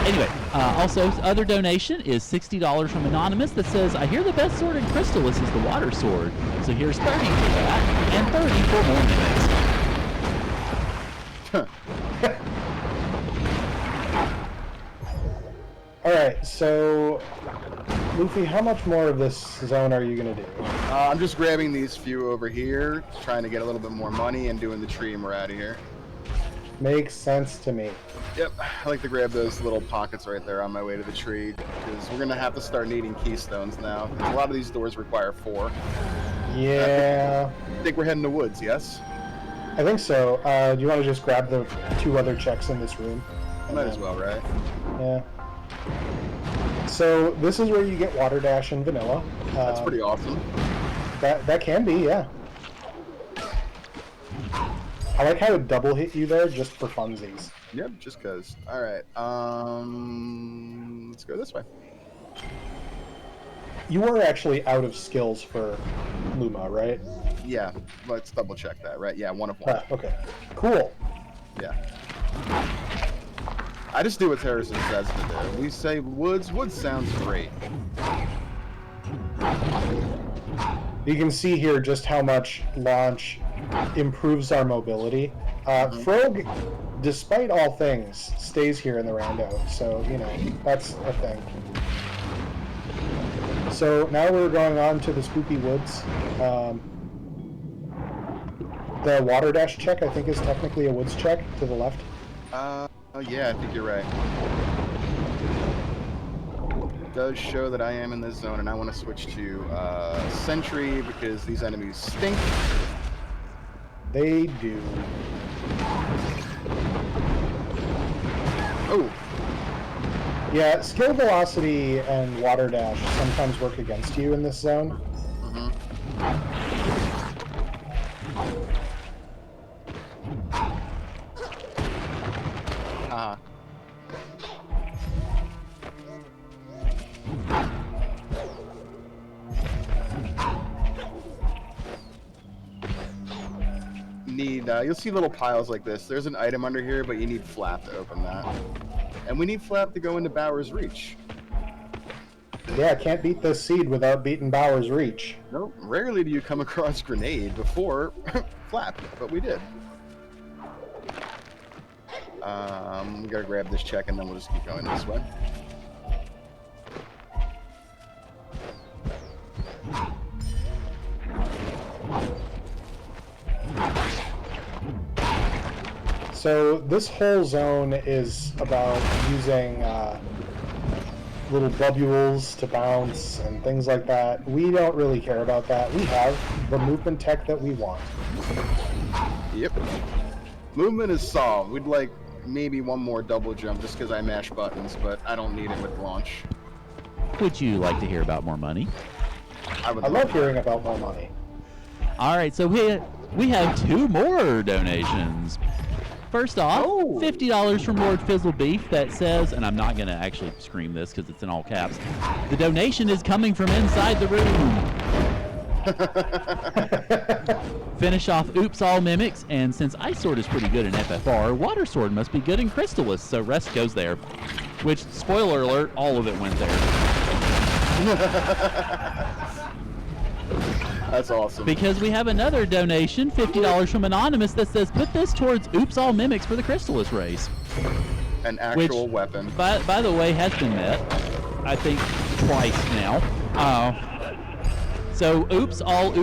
Anyway, also, other donation is $60 from Anonymous that says, I hear the best sword in Crystallis is the water sword, so here's 30 for that, and 30 for more mimics. Alright, so Luffy, how much more of this zone are you going to do? I'm just grabbing these few over here, trying to get a little bit more money and doing the tree and we're out of here. Makes sense to me. Yep, I like to grab those little pockets right there on my way to the tree, because we're going to have to start needing keystones now. A lot of these doors require 4. Yeah. I think we're heading to woods, yes? I think so. Do you want to just grab the 2 other checks in this room? Might as well, right? Yeah. So this is where you get Water Dash and Vanilla. That's pretty awesome. That can be, yeah. I like how it double hit you there just for funsies. Yep, just cause. Alright, let's go this way. You were actually out of skills for Luma, right? Yeah, let's double check that, right? Yeah, 1 of 1. Okay. Cool. Yeah. I just do what Harrison says to do. We say woods. Woods sounds great. You can see here just how much launch improves our mobility. Frog, despite all things, stays here in the Rando, so, you know, that's a thing. So now we're going on to the spooky woods. The water dash check, I think, is technically a woods check to the left. Oh yeah, I think you're right. It does show that I am in this zone, and I want to switch to Sentry because these enemies stink. They do. Oh. Yeah, skill velocity and water dash sometimes work against you in this zone. You'll see little piles like this. There's an item under here, but you need Flap to open that. And we need Flap to go into Bower's Reach. Yeah, can't beat this seed without beating Bower's Reach. Nope. Rarely do you come across Grenade before Flap, but we did. We gotta grab this check and then we'll just keep going this way. So this whole zone is about using little bubules to bounce and things like that. We don't really care about that. We have the movement tech that we want. Yep. Movement is solved. We'd like maybe one more double jump just because I mash buttons, but I don't need it with launch. Would you like to hear about more money? I love hearing about more money. All right, so we have 2 more donations. First off, $50 from Lord Fizzle Beef that says, and I'm not going to actually scream this because it's in all caps, the donation is coming from inside the room. Finish off Oops All Mimics, and since Ice Sword is pretty good in FFR, Water Sword must be good in Crystallis, so rest goes there. Which, spoiler alert, all of it went there. That's awesome. Because we have another donation, $50 from Anonymous, that says, put this towards Oops All Mimics for the Crystallis race. An actual weapon. By the way, has been met, I think, twice now. So oops all,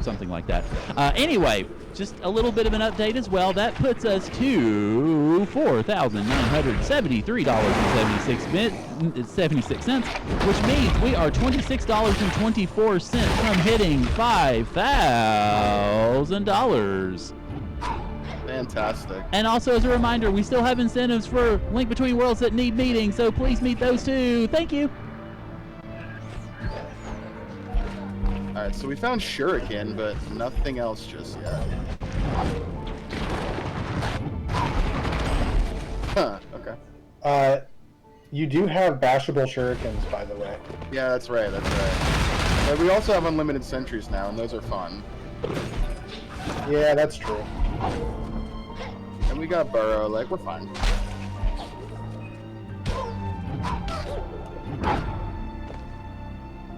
something like that. Anyway, just a little bit of an update as well. That puts us to $4,973.76, which means we are $26.24 from hitting $5,000. Fantastic. And also, as a reminder, we still have incentives for Link Between Worlds that need meeting, so please meet those too. Thank you. Alright, so we found Shuriken, but nothing else just yet. Huh, okay. You do have bashable shurikens, by the way. Yeah, that's right, that's right. But we also have unlimited sentries now, and those are fun. Yeah, that's true. And we got Burrow, like, we're fine.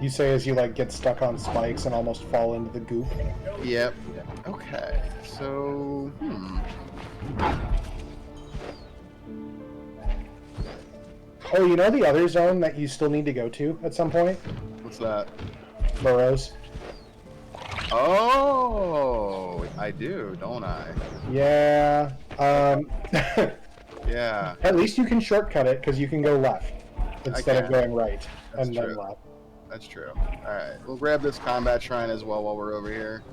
You say as you like get stuck on spikes and almost fall into the goop. Yep. Okay. So, Oh, you know the other zone that you still need to go to at some point? What's that? Burrows. Oh, I do, don't I? Yeah. Yeah. At least you can shortcut it because you can go left instead of going right and then left. That's true. Alright, we'll grab this combat shrine as well while we're over here.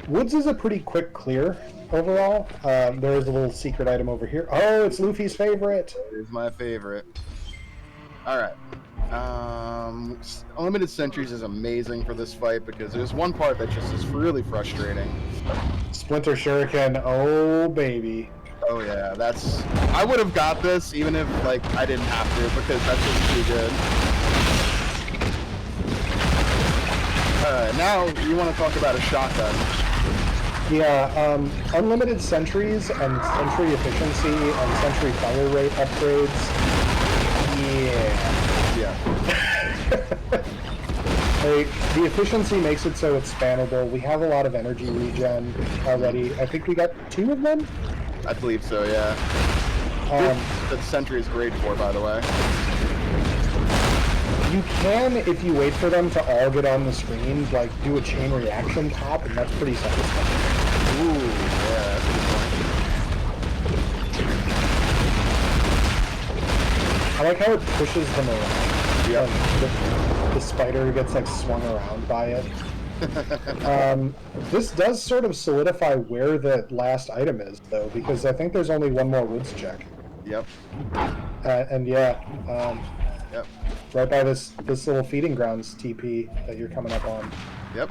Woods is a pretty quick clear overall. There's a little secret item over here. Oh, it's Luffy's favorite. It is my favorite. Alright. Unlimited sentries is amazing for this fight because there's one part that just is really frustrating. Splinter Shuriken, oh baby. Oh yeah, that's... I would have got this even if, like, I didn't have to because that's just too good. Now you want to talk about a shotgun. Yeah, unlimited sentries and sentry efficiency and sentry fire rate upgrades. Yeah. Like, the efficiency makes it so it's spammable. We have a lot of energy regen already. I think we got 2 of them? I believe so, yeah. The sentry is great for, by the way. You can, if you wait for them to all get on the screen, like, do a chain reaction pop, and that's pretty satisfying. Ooh, yeah, that's a good point. I like how it pushes them around. Yep. The spider gets, like, swung around by it. This does sort of solidify where the last item is, though, because I think there's only one more woods check. Yep. And yeah, yep. Right by this little feeding grounds TP that you're coming up on. Yep.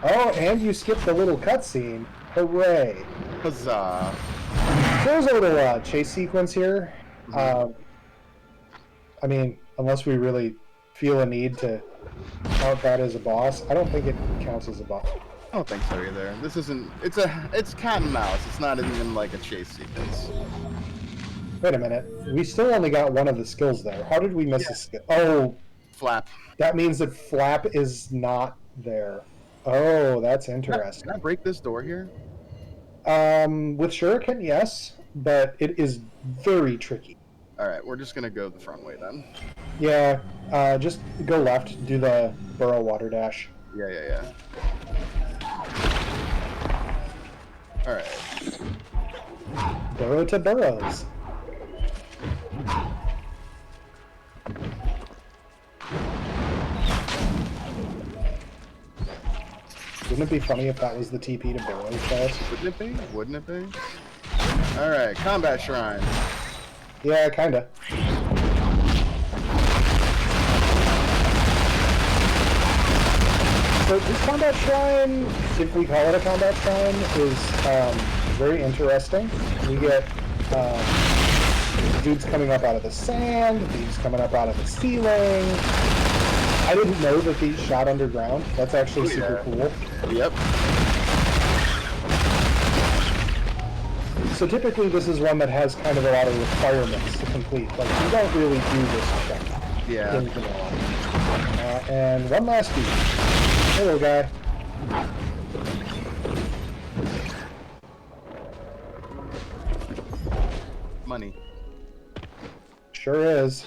Oh, and you skipped the little cutscene. Hooray! Huzzah! There's a little chase sequence here. I mean, unless we really feel a need to count that as a boss, I don't think it counts as a boss. I don't think so either. This isn't... It's cat and mouse. It's not even like a chase sequence. Wait a minute. We still only got one of the skills there. How did we miss a skill? Oh, Flap. that means that Flap is not there. Oh, that's interesting. Can I break this door here? With Shuriken, yes, but it is very tricky. Alright, we're just gonna go the front way then. Yeah, just go left, do the Burrow Water Dash. Yeah. All right. Burrow to burrows. Wouldn't it be funny if that was the TP to burrows, guys? Wouldn't it be? Wouldn't it be? All right, combat shrine. Yeah, kinda. So this combat shrine, if we call it a combat shrine, is very interesting. We get dudes coming up out of the sand, dudes coming up out of the ceiling. I didn't know that these shot underground. That's actually super cool. Yep. So typically this is one that has kind of a lot of requirements to complete. Like, you don't really do this check. Yeah. In vanilla. And one last dude. Hello, guy. Money. Sure is.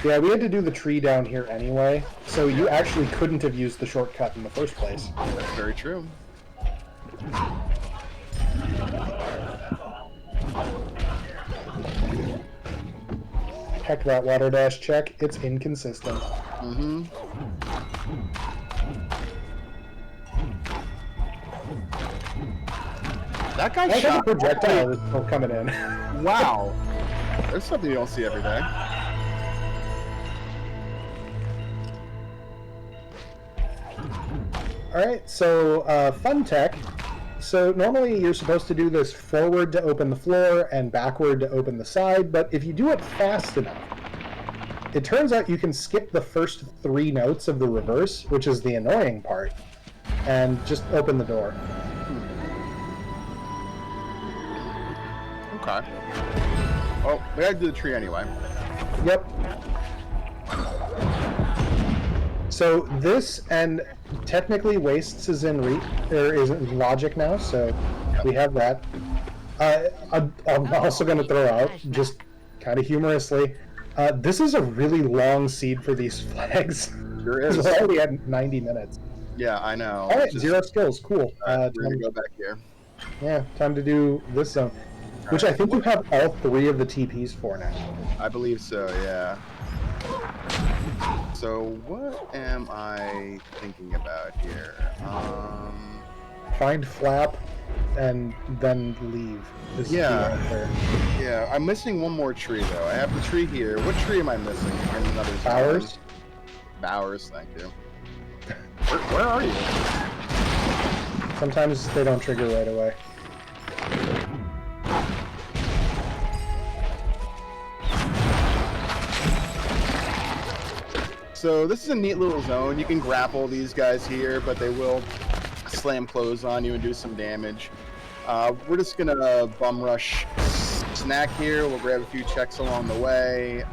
Yeah, we had to do the tree down here anyway, so you actually couldn't have used the shortcut in the first place. That's very true. Heck, that water dash check, it's inconsistent. Mm-hmm. That guy I shot think a projectile is still coming in. Wow. There's something you don't see every day. Alright, so fun tech. So normally you're supposed to do this forward to open the floor and backward to open the side, but if you do it fast enough, it turns out you can skip the first 3 notes of the reverse, which is the annoying part, and just open the door. Okay. Oh, we gotta do the tree anyway. Yep. So this, and technically Wastes is in logic now, so we have that. I'm also going to throw out, just kind of humorously, this is a really long seed for these flags. Sure is. We're already at 90 minutes. Yeah, I know. Alright, 0 skills, cool. We're gonna go back here. Yeah, time to do this zone. Which I think you have all 3 of the TPs for now. I believe so, yeah. So what am I thinking about here? Find flap and then leave. Is the answer. Yeah, I'm missing one more tree though. I have the tree here. What tree am I missing? In another zone? Bowers? Bowers, thank you. Where are you? Sometimes they don't trigger right away. So this is a neat little zone. You can grapple these guys here, but they will slam close on you and do some damage. We're just gonna bum rush snack here. We'll grab a few checks along the way.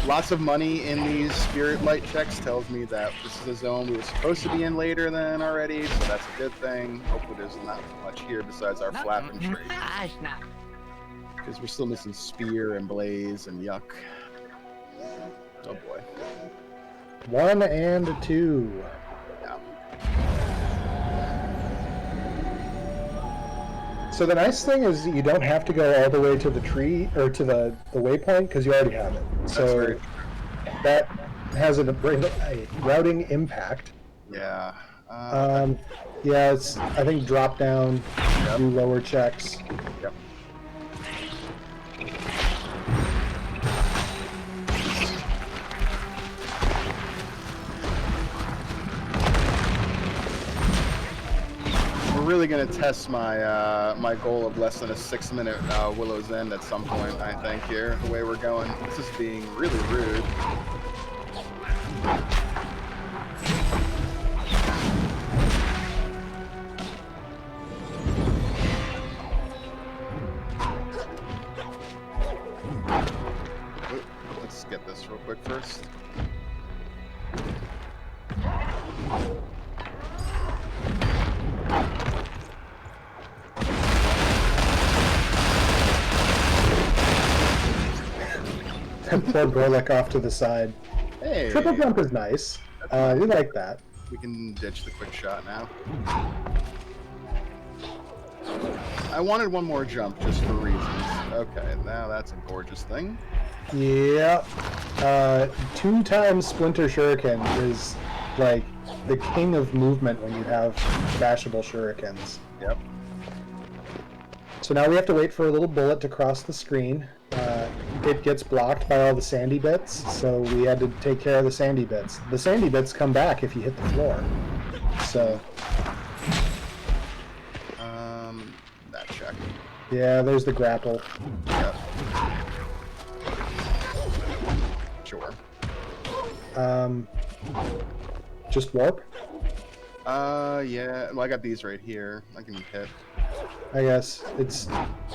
Lots of money in these spirit light checks tells me that this is a zone we were supposed to be in later than already, so that's a good thing. Hopefully there's not much here besides our flapping tree. Because we're still missing spear and blaze and yuck. Oh boy. 1 and 2. Yeah. So the nice thing is that you don't have to go all the way to the tree or to the waypoint because you already have it. So that has a routing impact. Yeah. Yeah, it's I think drop down, do lower checks. Yep. Really going to test my my goal of less than a 6-minute Willow's End at some point, I think, here, the way we're going. This is being really rude. Let's get this real quick first. Poor Gorlick off to the side. Hey! Triple jump is nice. We like that. We can ditch the quick shot now. I wanted one more jump just for reasons. Okay, now that's a gorgeous thing. Yep. 2 times Splinter Shuriken is like the king of movement when you have bashable shurikens. Yep. So now we have to wait for a little bullet to cross the screen. It gets blocked by all the sandy bits, so we had to take care of the sandy bits. The sandy bits come back if you hit the floor. So... that check. yeah, there's the grapple. Yep. Sure. Just warp? Yeah. Well, I got these right here. I can hit. I guess it's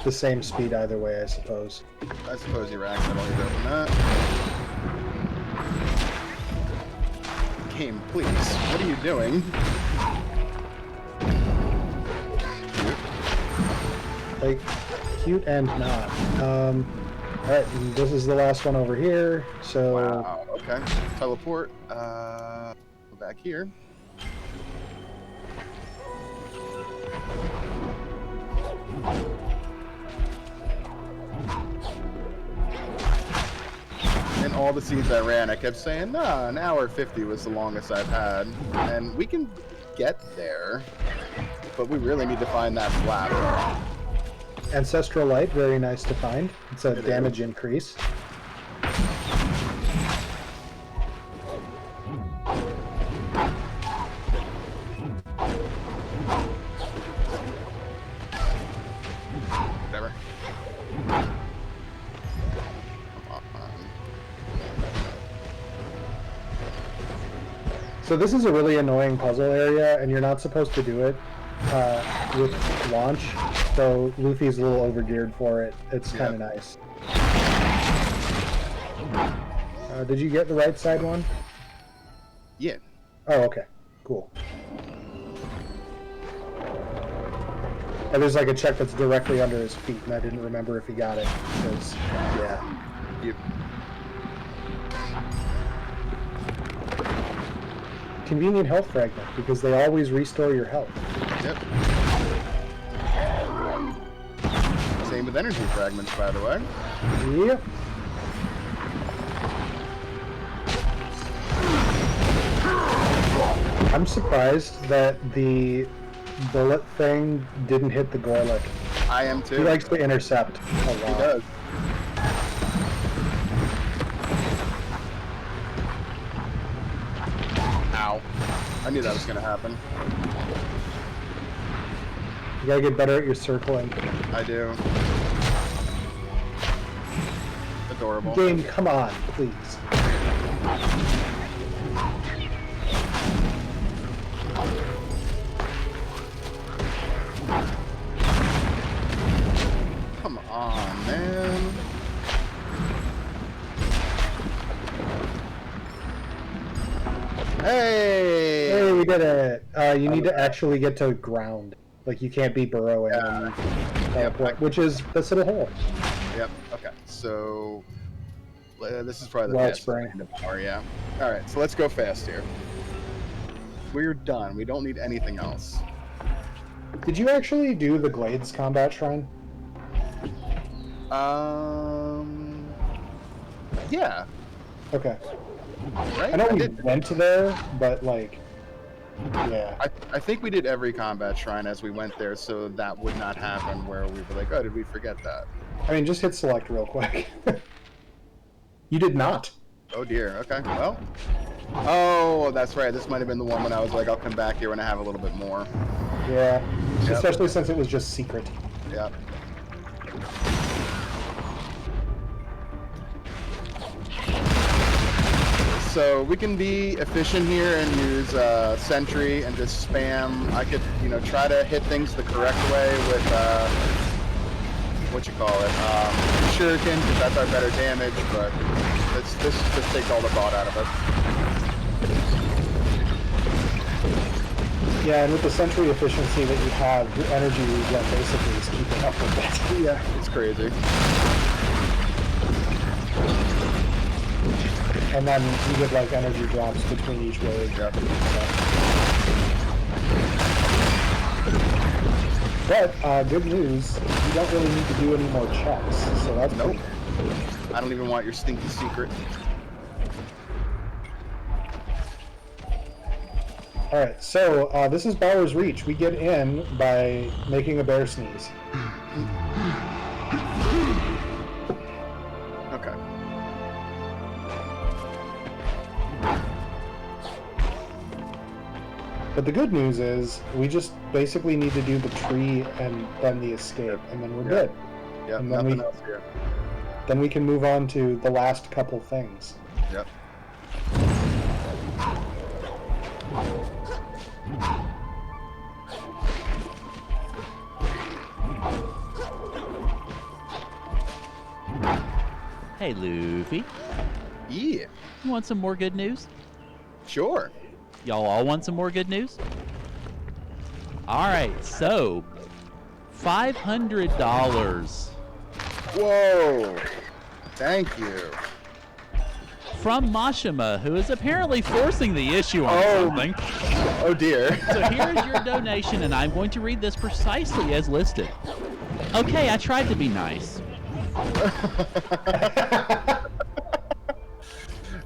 the same speed either way, I suppose. I suppose you're accidentally doing that. Game, please. What are you doing? Like, cute and not. Alright, this is the last one over here, so... Wow, okay. Teleport. Go back here. And all the seeds I ran, I kept saying, nah, an hour 50 was the longest I've had. And we can get there, but we really need to find that flap. Ancestral Light, very nice to find. It's a damage increase. Whatever. So this is a really annoying puzzle area, and you're not supposed to do it with launch. So Luffy's a little overgeared for it. It's kind of nice. Did you get the right side one? Yeah. Oh, okay. Cool. And there's like a check that's directly under his feet, and I didn't remember if he got it. Because, yeah. Yep. Convenient health fragment, because they always restore your health. Yep. Same with energy fragments, by the way. Yep. I'm surprised that the bullet thing didn't hit the Gorlick. I am too. He likes to intercept a lot. He does. Ow. I knew that was going to happen. You gotta get better at your circling. I do. Adorable. Game, come on, please. Come on, man. Hey! Hey, we did it! You need to actually get to ground. Like, you can't be burrowing and teleport, which is this little hole. Yep, okay. So, this is probably the Wild fastest spring. end of the hour, yeah. Alright, so let's go fast here. We're done. We don't need anything else. Did you actually do the Glades combat shrine? Yeah. Okay. Right? I know we did. went there, but, like, yeah. I think we did every combat shrine as we went there, so that would not happen where we were like, oh, did we forget that? I mean, just hit select real quick. You did not. Oh dear, okay, well. Oh, that's right, this might have been the one when I was like, I'll come back here when I have a little bit more. Yeah. Yep. Especially since it was just secret. Yep. So we can be efficient here and use Sentry and just spam. I could, try to hit things the correct way with, Shuriken, because that's our better damage, but this just takes all the thought out of it. Yeah, and with the sentry efficiency that you have, your energy regen basically is keeping up with that. Yeah, it's crazy. And then you get like energy drops between each wave. Yep. But good news, you don't really need to do any more checks, so that's Nope. pretty good. I don't even want your stinky secret. Alright, so this is Bowers Reach. We get in by making a bear sneeze. Okay. But the good news is, we just basically need to do the tree and then the escape, and then we're good. Yep, And then nothing else here. Then we can move on to the last couple things. Yep. Hey, Luffy. Yeah. You want some more good news? Sure. Y'all all want some more good news? All right, so $500 Whoa. Thank you. from Mashima, who is apparently forcing the issue on something. Oh dear. So here is your donation, and I'm going to read this precisely as listed. Okay, I tried to be nice.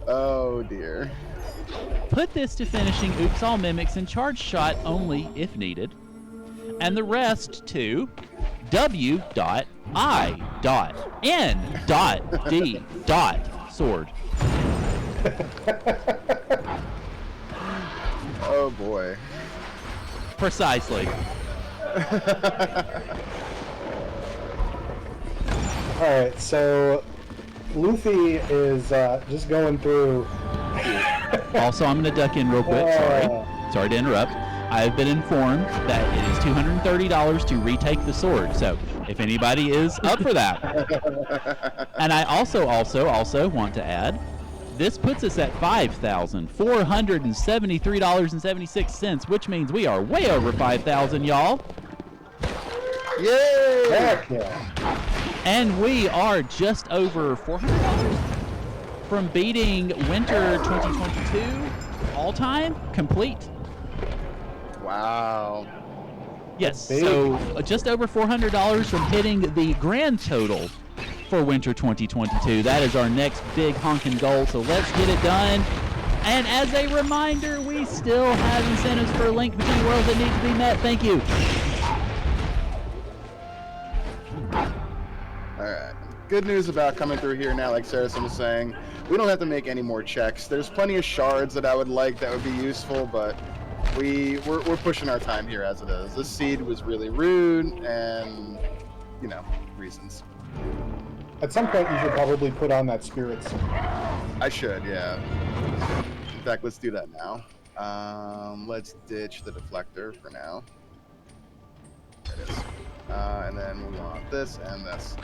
Oh dear. Put this to finishing Oops All Mimics and charge shot only if needed. And the rest to W.I.N.D.Sword. Oh boy. Precisely. Alright, so Luffy is just going through. Also, I'm going to duck in real quick. Sorry to interrupt. I've been informed that it is $230 to retake the sword. So if anybody is up for that. And I also want to add, this puts us at $5,473.76, which means we are way over 5,000, y'all. Yay! Heck yeah. And we are just over $400 from beating Winter 2022 all time complete. Wow. Yes, so just over $400 from hitting the grand total for Winter 2022. That is our next big honking goal, so let's get it done. And as a reminder, we still have incentives for Link Between Worlds that need to be met. Thank you. Alright. Good news about coming through here now, like Saracen was saying. We don't have to make any more checks. There's plenty of shards that I would like that would be useful, but we're pushing our time here as it is. This seed was really rude and, you know, reasons. At some point, you should probably put on that spirit suit. I should, yeah. In fact, let's do that now. Let's ditch the deflector for now. There it is. And then we want this and this.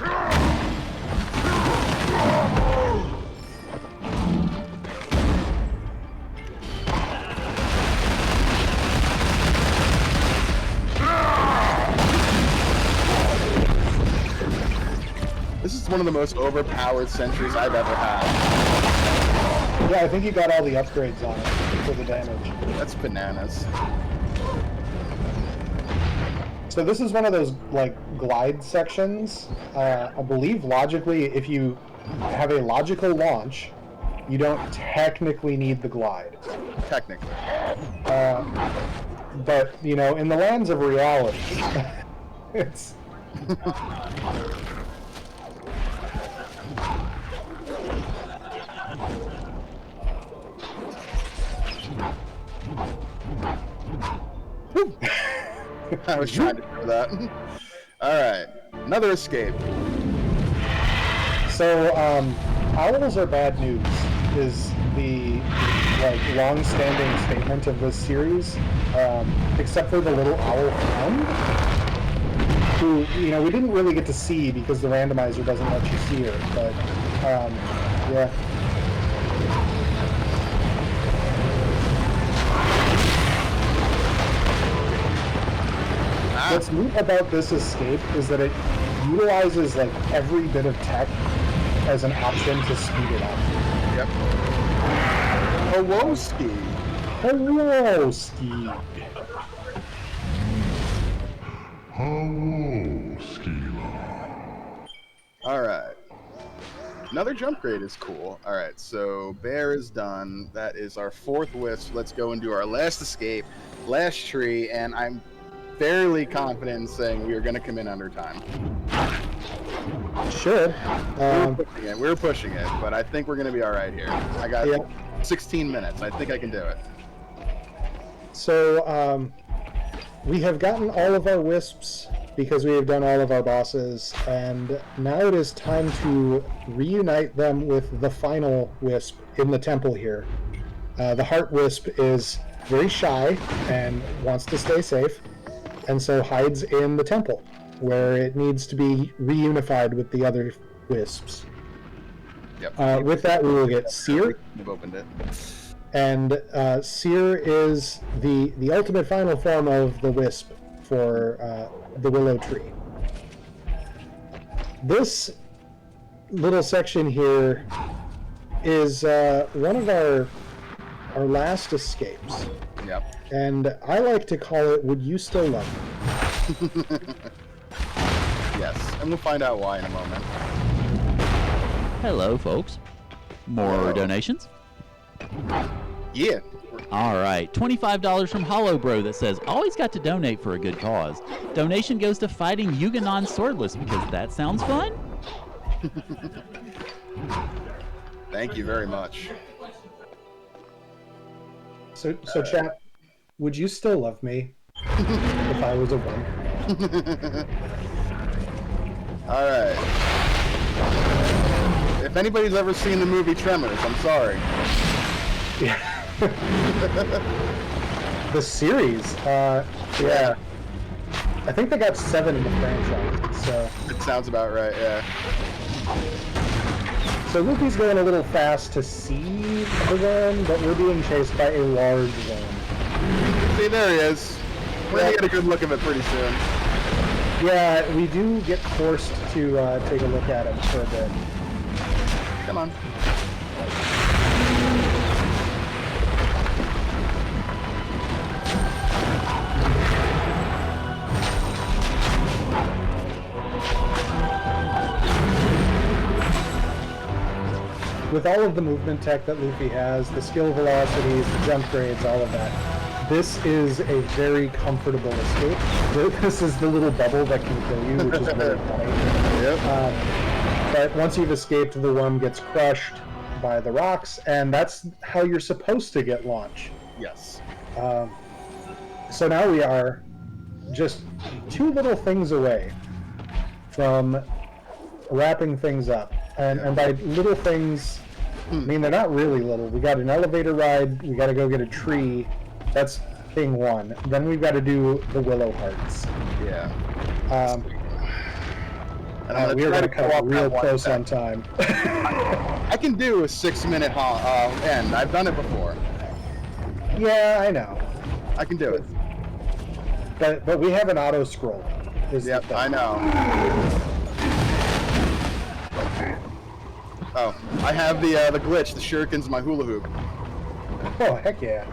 This is one of the most overpowered sentries I've ever had. Yeah, I think you got all the upgrades on it for the damage. That's bananas. So this is one of those, like, glide sections. I believe logically, if you have a logical launch, you don't technically need the glide. Technically. But, you know, in the lands of reality, it's... I was trying to do that. Alright, another escape. So, owls are bad news, is the, like, long-standing statement of this series, except for the little owl friend, who, you know, we didn't really get to see because the randomizer doesn't let you see her, but, yeah. What's neat about this escape is that it utilizes, like, every bit of tech as an option to speed it up. Yep. Hello, Ski. Hello, Ski. Hello, Skila. All right. Another jump grade is cool. All right, so bear is done. That is our 4th wisp. Let's go and do our last escape, last tree, and I'm fairly confident in saying we are going to come in under time. Should. We're pushing it, but I think we're going to be all right here. I got 16 minutes. I think I can do it. So we have gotten all of our wisps because we have done all of our bosses, and now it is time to reunite them with the final wisp in the temple here. The heart wisp is very shy and wants to stay safe, and so hides in the temple, where it needs to be reunified with the other wisps. Yep. With that, we will get Seer. I've opened it. And Seer is the ultimate final form of the wisp for the willow tree. This little section here is one of our last escapes. Yep. And I like to call it "Would You Still Love Me?" Yes, and we'll find out why in a moment. Hello, folks. More donations? Yeah. All right, $25 from Hollow Bro that says, always got to donate for a good cause. Donation goes to fighting Yugonon swordless because that sounds fun. Thank you very much. So chat, would you still love me if I was a one? All right. If anybody's ever seen the movie Tremors, I'm sorry. Yeah. The series, yeah. I think they got 7 in the franchise, so... It sounds about right, yeah. So Luffy's going a little fast to see the worm, but we're being chased by a large worm. See, there he is. We're gonna get a good look of it pretty soon. Yeah, we do get forced to take a look at him for a bit. Come on. With all of the movement tech that Luffy has, the skill velocities, the jump grades, all of that, this is a very comfortable escape. This is the little bubble that can kill you, which is really funny. Yep. But once you've escaped, the worm gets crushed by the rocks, and that's how you're supposed to get launch. Yes. So now we are just 2 little things away from wrapping things up. And by little things, I mean, they're not really little. We got an elevator ride, we got to go get a tree. That's thing 1. Then we've got to do the willow hearts. Yeah. We are going to cut real close on time. I can do a 6-minute end. I've done it before. Yeah, I know. I can do it. But we have an auto scroll. Yep, I know. Oh, I have the glitch, the shurikens, my hula hoop. Oh, heck yeah.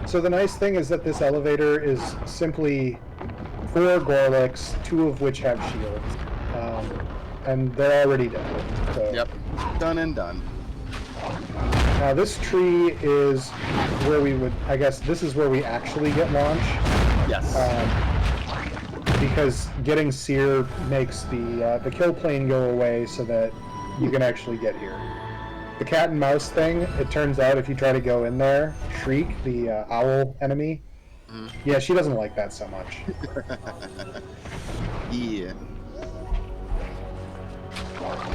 So the nice thing is that this elevator is simply 4 Gorliks, 2 of which have shields. And they're already dead. So. Yep, done and done. Now this tree is where we would, I guess this is where we actually get launch. Yes. Because getting Seer makes the kill plane go away so that you can actually get here. The cat and mouse thing, it turns out if you try to go in there, Shriek, the owl enemy, yeah, she doesn't like that so much. Yeah.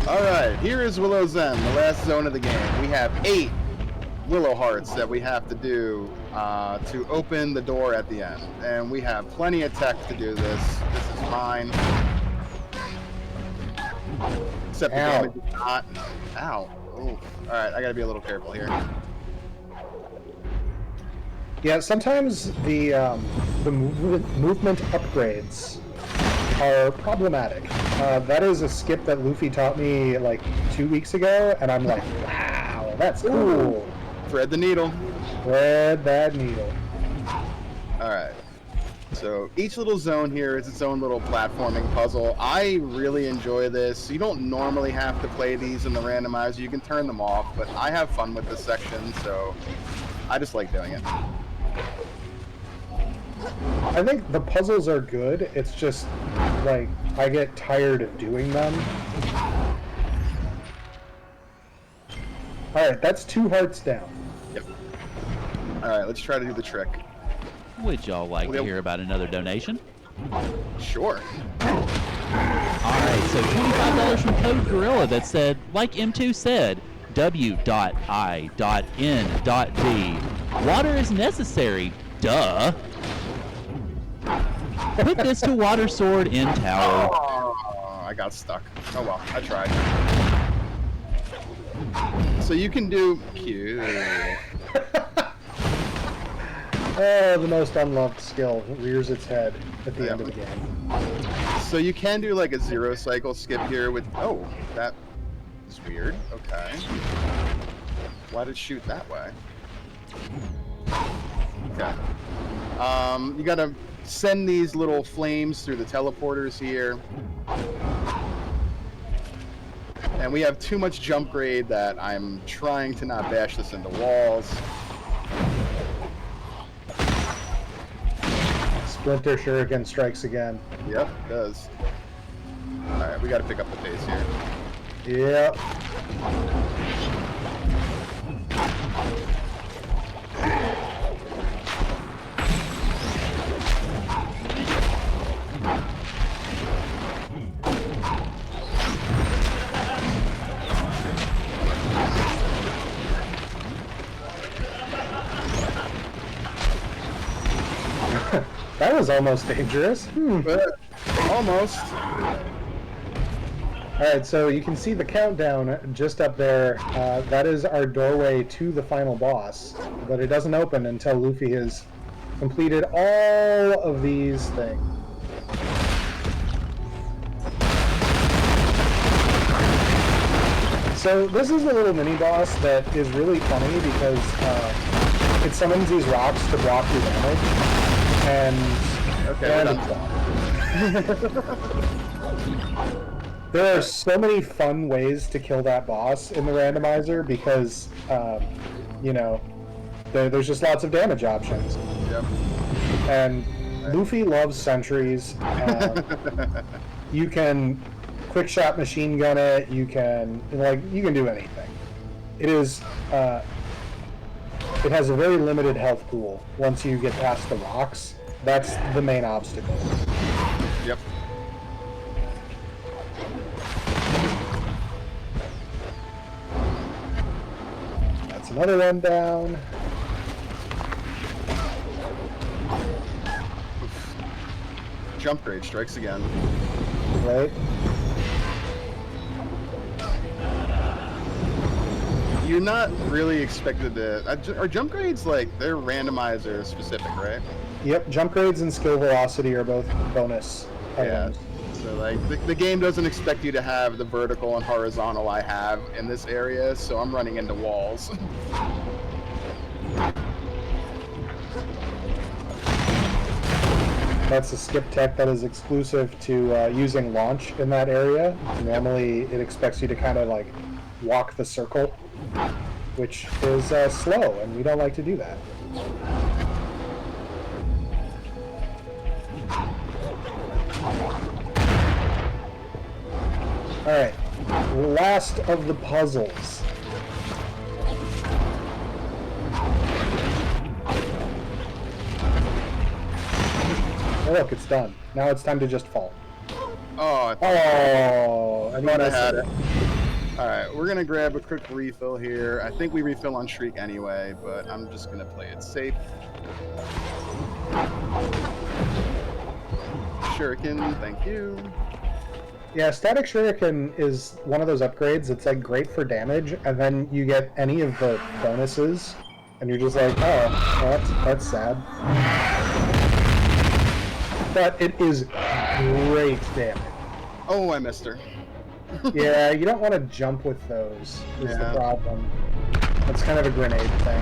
Alright, here is Willow's End, the last zone of the game. We have 8 Willow Hearts that we have to do to open the door at the end. And we have plenty of tech to do this. This is fine. Except the damage is not. Ow. Alright, I gotta be a little careful here. Yeah, sometimes the movement upgrades are problematic. That is a skip that Luffy taught me like 2 weeks ago, and I'm like, wow, that's cool. Thread the needle. Thread that needle. All right. So each little zone here is its own little platforming puzzle. I really enjoy this. You don't normally have to play these in the randomizer. You can turn them off, but I have fun with this section, so I just like doing it. I think the puzzles are good. It's just like I get tired of doing them. All right, that's 2 hearts down. Yep. All right, let's try to do the trick. Would y'all like to hear about another donation? Sure. All right, so $25 from Code Gorilla that said, like M2 said, W.I.N.D. Water is necessary. Duh. Put this to water sword in tower. Oh, I got stuck. Oh well, I tried. So you can do Q. Oh, the most unloved skill rears its head at the end of the game. So you can do like a 0 cycle skip here with. Oh, that is weird. Okay. Why did it shoot that way? Okay. You gotta send these little flames through the teleporters here. And we have too much jump grade that I'm trying to not bash this into walls. Splinter Shuriken strikes again. Yep, it does. Alright, we gotta pick up the pace here. Yep. That was almost dangerous. Almost. Alright, so you can see the countdown just up there. That is our doorway to the final boss, but it doesn't open until Luffy has completed all of these things. So this is a little mini-boss that is really funny because it summons these rocks to block your damage, and there are so many fun ways to kill that boss in the randomizer because, you know, there's just lots of damage options. Yep. And Luffy loves sentries. You can quick shot machine gun it. You can do anything. It is. It has a very limited health pool once you get past the rocks. That's the main obstacle. Yep. That's another one down. Jump grade strikes again. Right? You're not really expected to. Are jump grades like they're randomizer specific, right? Yep, jump grades and skill velocity are both bonus items. So like the game doesn't expect you to have the vertical and horizontal I have in this area, so I'm running into walls. That's a skip tech that is exclusive to using launch in that area. Normally it expects you to kind of like walk the circle, which is slow, and we don't like to do that. Alright, last of the puzzles. Oh, look, it's done. Now it's time to just fall. Oh, I thought I had it. Alright, we're gonna grab a quick refill here. I think we refill on Shriek anyway, but I'm just gonna play it safe. Shuriken, thank you. Yeah, Static Shuriken is one of those upgrades that's like great for damage, and then you get any of the bonuses And you're just like, oh, well, that's sad. But it is great damage. Oh, I missed her. Yeah, you don't want to jump with those, is the problem. That's kind of a grenade thing.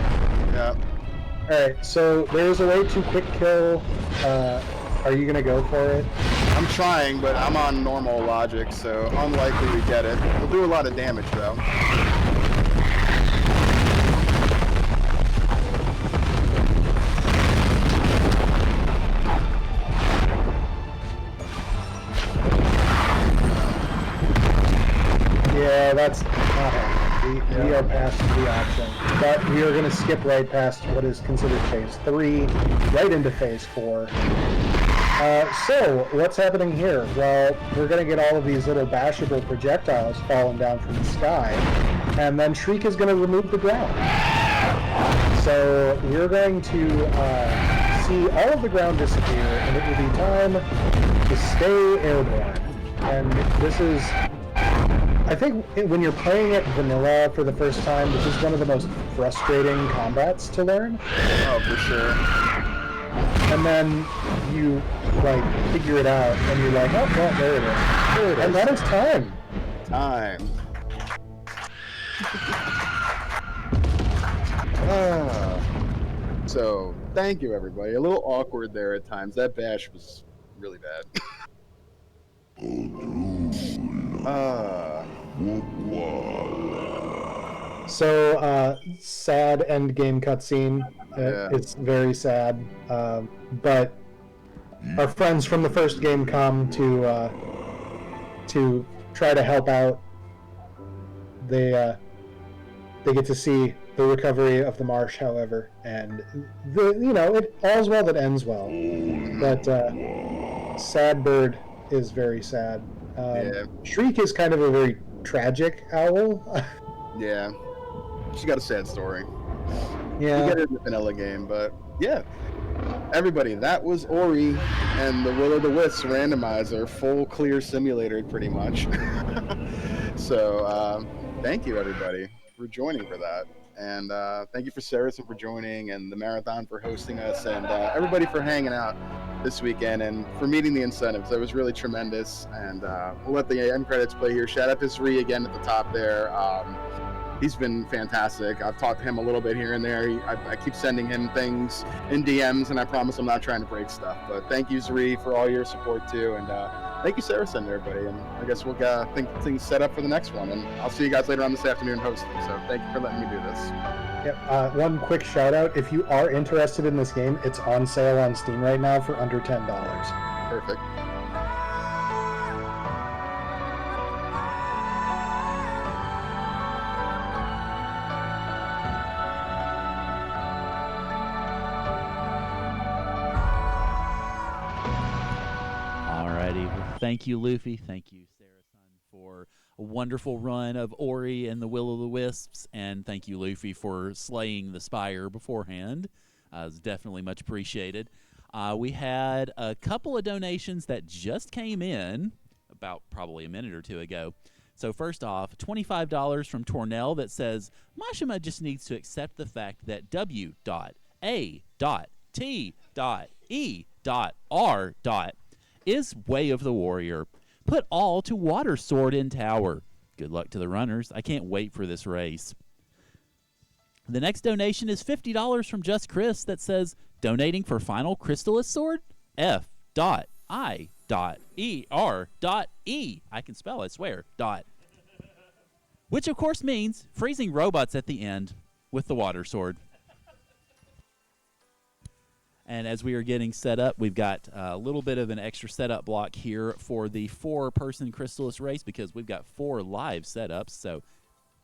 Yeah. Alright, so there's a way to quick kill. Are you going to go for it? I'm trying, but I'm on normal logic, so unlikely we get it. We'll do a lot of damage, though. Yeah, that's not happening. We are past the option. But we are going to skip right past what is considered phase 3, right into phase 4. So, what's happening here? Well, we're going to get all of these little bashable projectiles falling down from the sky, and then Shriek is going to remove the ground. So, we're going to see all of the ground disappear, and it will be time to stay airborne. And this is... I think when you're playing it vanilla for the first time, this is one of the most frustrating combats to learn. Oh, for sure. And then you, like, figure it out, and you're like, oh, well, there it is. There it is. And that is time. Time. So, thank you, everybody. A little awkward there at times. That bash was really bad. So, sad end game cutscene. It's very sad. But our friends from the first game come to try to help out. They get to see the recovery of the marsh, however, and it all's well that ends well. But Sad Bird is very sad. Shriek is kind of a very tragic owl. Yeah, she's got a sad story. Yeah, we get it in the vanilla game, but yeah. Everybody, that was Ori and the Will of the Wisps randomizer, full clear simulator, pretty much. So, thank you everybody for joining for that, and thank you for Saracen for joining, and the Marathon for hosting us, and everybody for hanging out this weekend and for meeting the incentives. That was really tremendous, and we'll let the end credits play here. Shout out to Sri again at the top there. He's been fantastic. I've talked to him a little bit here and there. I keep sending him things in DMs, and I promise I'm not trying to break stuff. But thank you, Zri, for all your support too, and thank you, Saracen, everybody. And I guess we'll think things set up for the next one. And I'll see you guys later on this afternoon hosting. So thank you for letting me do this. Yep. One quick shout out: if you are interested in this game, it's on sale on Steam right now for under $10. Perfect. Thank you, Luffy. Thank you, Saracen, for a wonderful run of Ori and the Will of the Wisps. And thank you, Luffy, for slaying the Spire beforehand. It's definitely much appreciated. We had a couple of donations that just came in about probably a minute or two ago. So first off, $25 from Tornell that says, Mashima just needs to accept the fact that W.A.T.E.E.R. is Way of the Warrior. Put all to Water Sword in Tower. Good luck to the runners. I can't wait for this race. The next donation is $50 from Just Chris that says, donating for Final Crystallis Sword? F.I.E.R.E. I can spell, I swear. Dot. Which, of course, means freezing robots at the end with the Water Sword. And as we are getting set up, we've got a little bit of an extra setup block here for the 4-person Crystallis race because we've got 4 live setups. So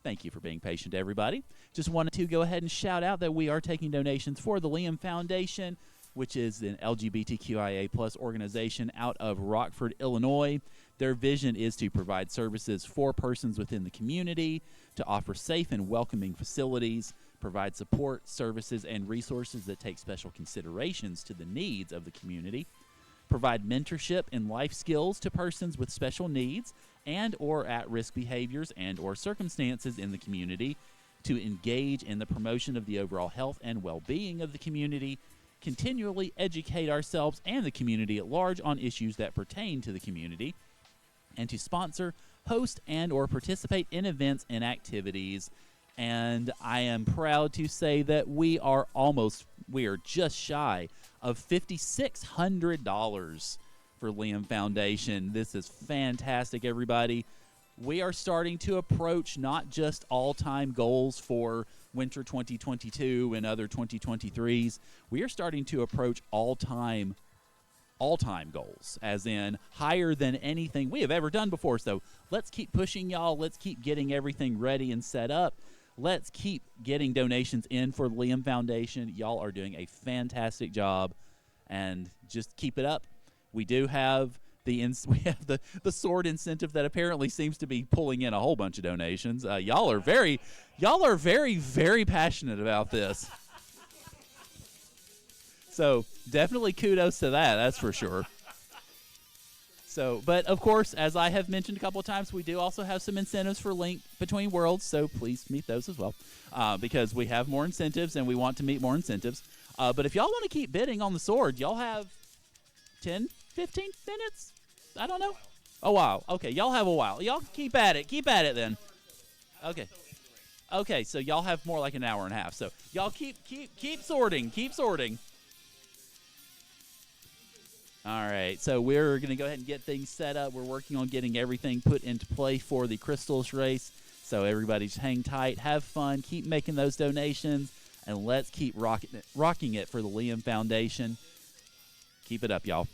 thank you for being patient, everybody. Just wanted to go ahead and shout out that we are taking donations for the Liam Foundation, which is an LGBTQIA+ organization out of Rockford, Illinois. Their vision is to provide services for persons within the community, to offer safe and welcoming facilities, provide support, services, and resources that take special considerations to the needs of the community, provide mentorship and life skills to persons with special needs and or at-risk behaviors and or circumstances in the community, to engage in the promotion of the overall health and well-being of the community, continually educate ourselves and the community at large on issues that pertain to the community, and to sponsor, host, and or participate in events and activities. And I am proud to say that we are just shy of $5,600 for Liam Foundation. This is fantastic, everybody. We are starting to approach not just all-time goals for winter 2022 and other 2023s. We are starting to approach all-time goals, as in higher than anything we have ever done before. So let's keep pushing, y'all. Let's keep getting everything ready and set up. Let's keep getting donations in for the Liam Foundation. Y'all are doing a fantastic job, and just keep it up. We do have the sword incentive that apparently seems to be pulling in a whole bunch of donations. Y'all are very, very passionate about this. So definitely kudos to that. That's for sure. So, but of course, as I have mentioned a couple of times, we do also have some incentives for Link Between Worlds. So please meet those as well, because we have more incentives and we want to meet more incentives. But if y'all want to keep bidding on the sword, y'all have 10, 15 minutes? I don't know. A while. Okay, y'all have a while. Y'all keep at it. Keep at it then. Okay. Okay, so y'all have more like an hour and a half. So y'all keep sorting. Keep sorting. All right, so we're going to go ahead and get things set up. We're working on getting everything put into play for the Crystals race. So everybody just hang tight, have fun, keep making those donations, and let's keep rocking it for the Liam Foundation. Keep it up, y'all.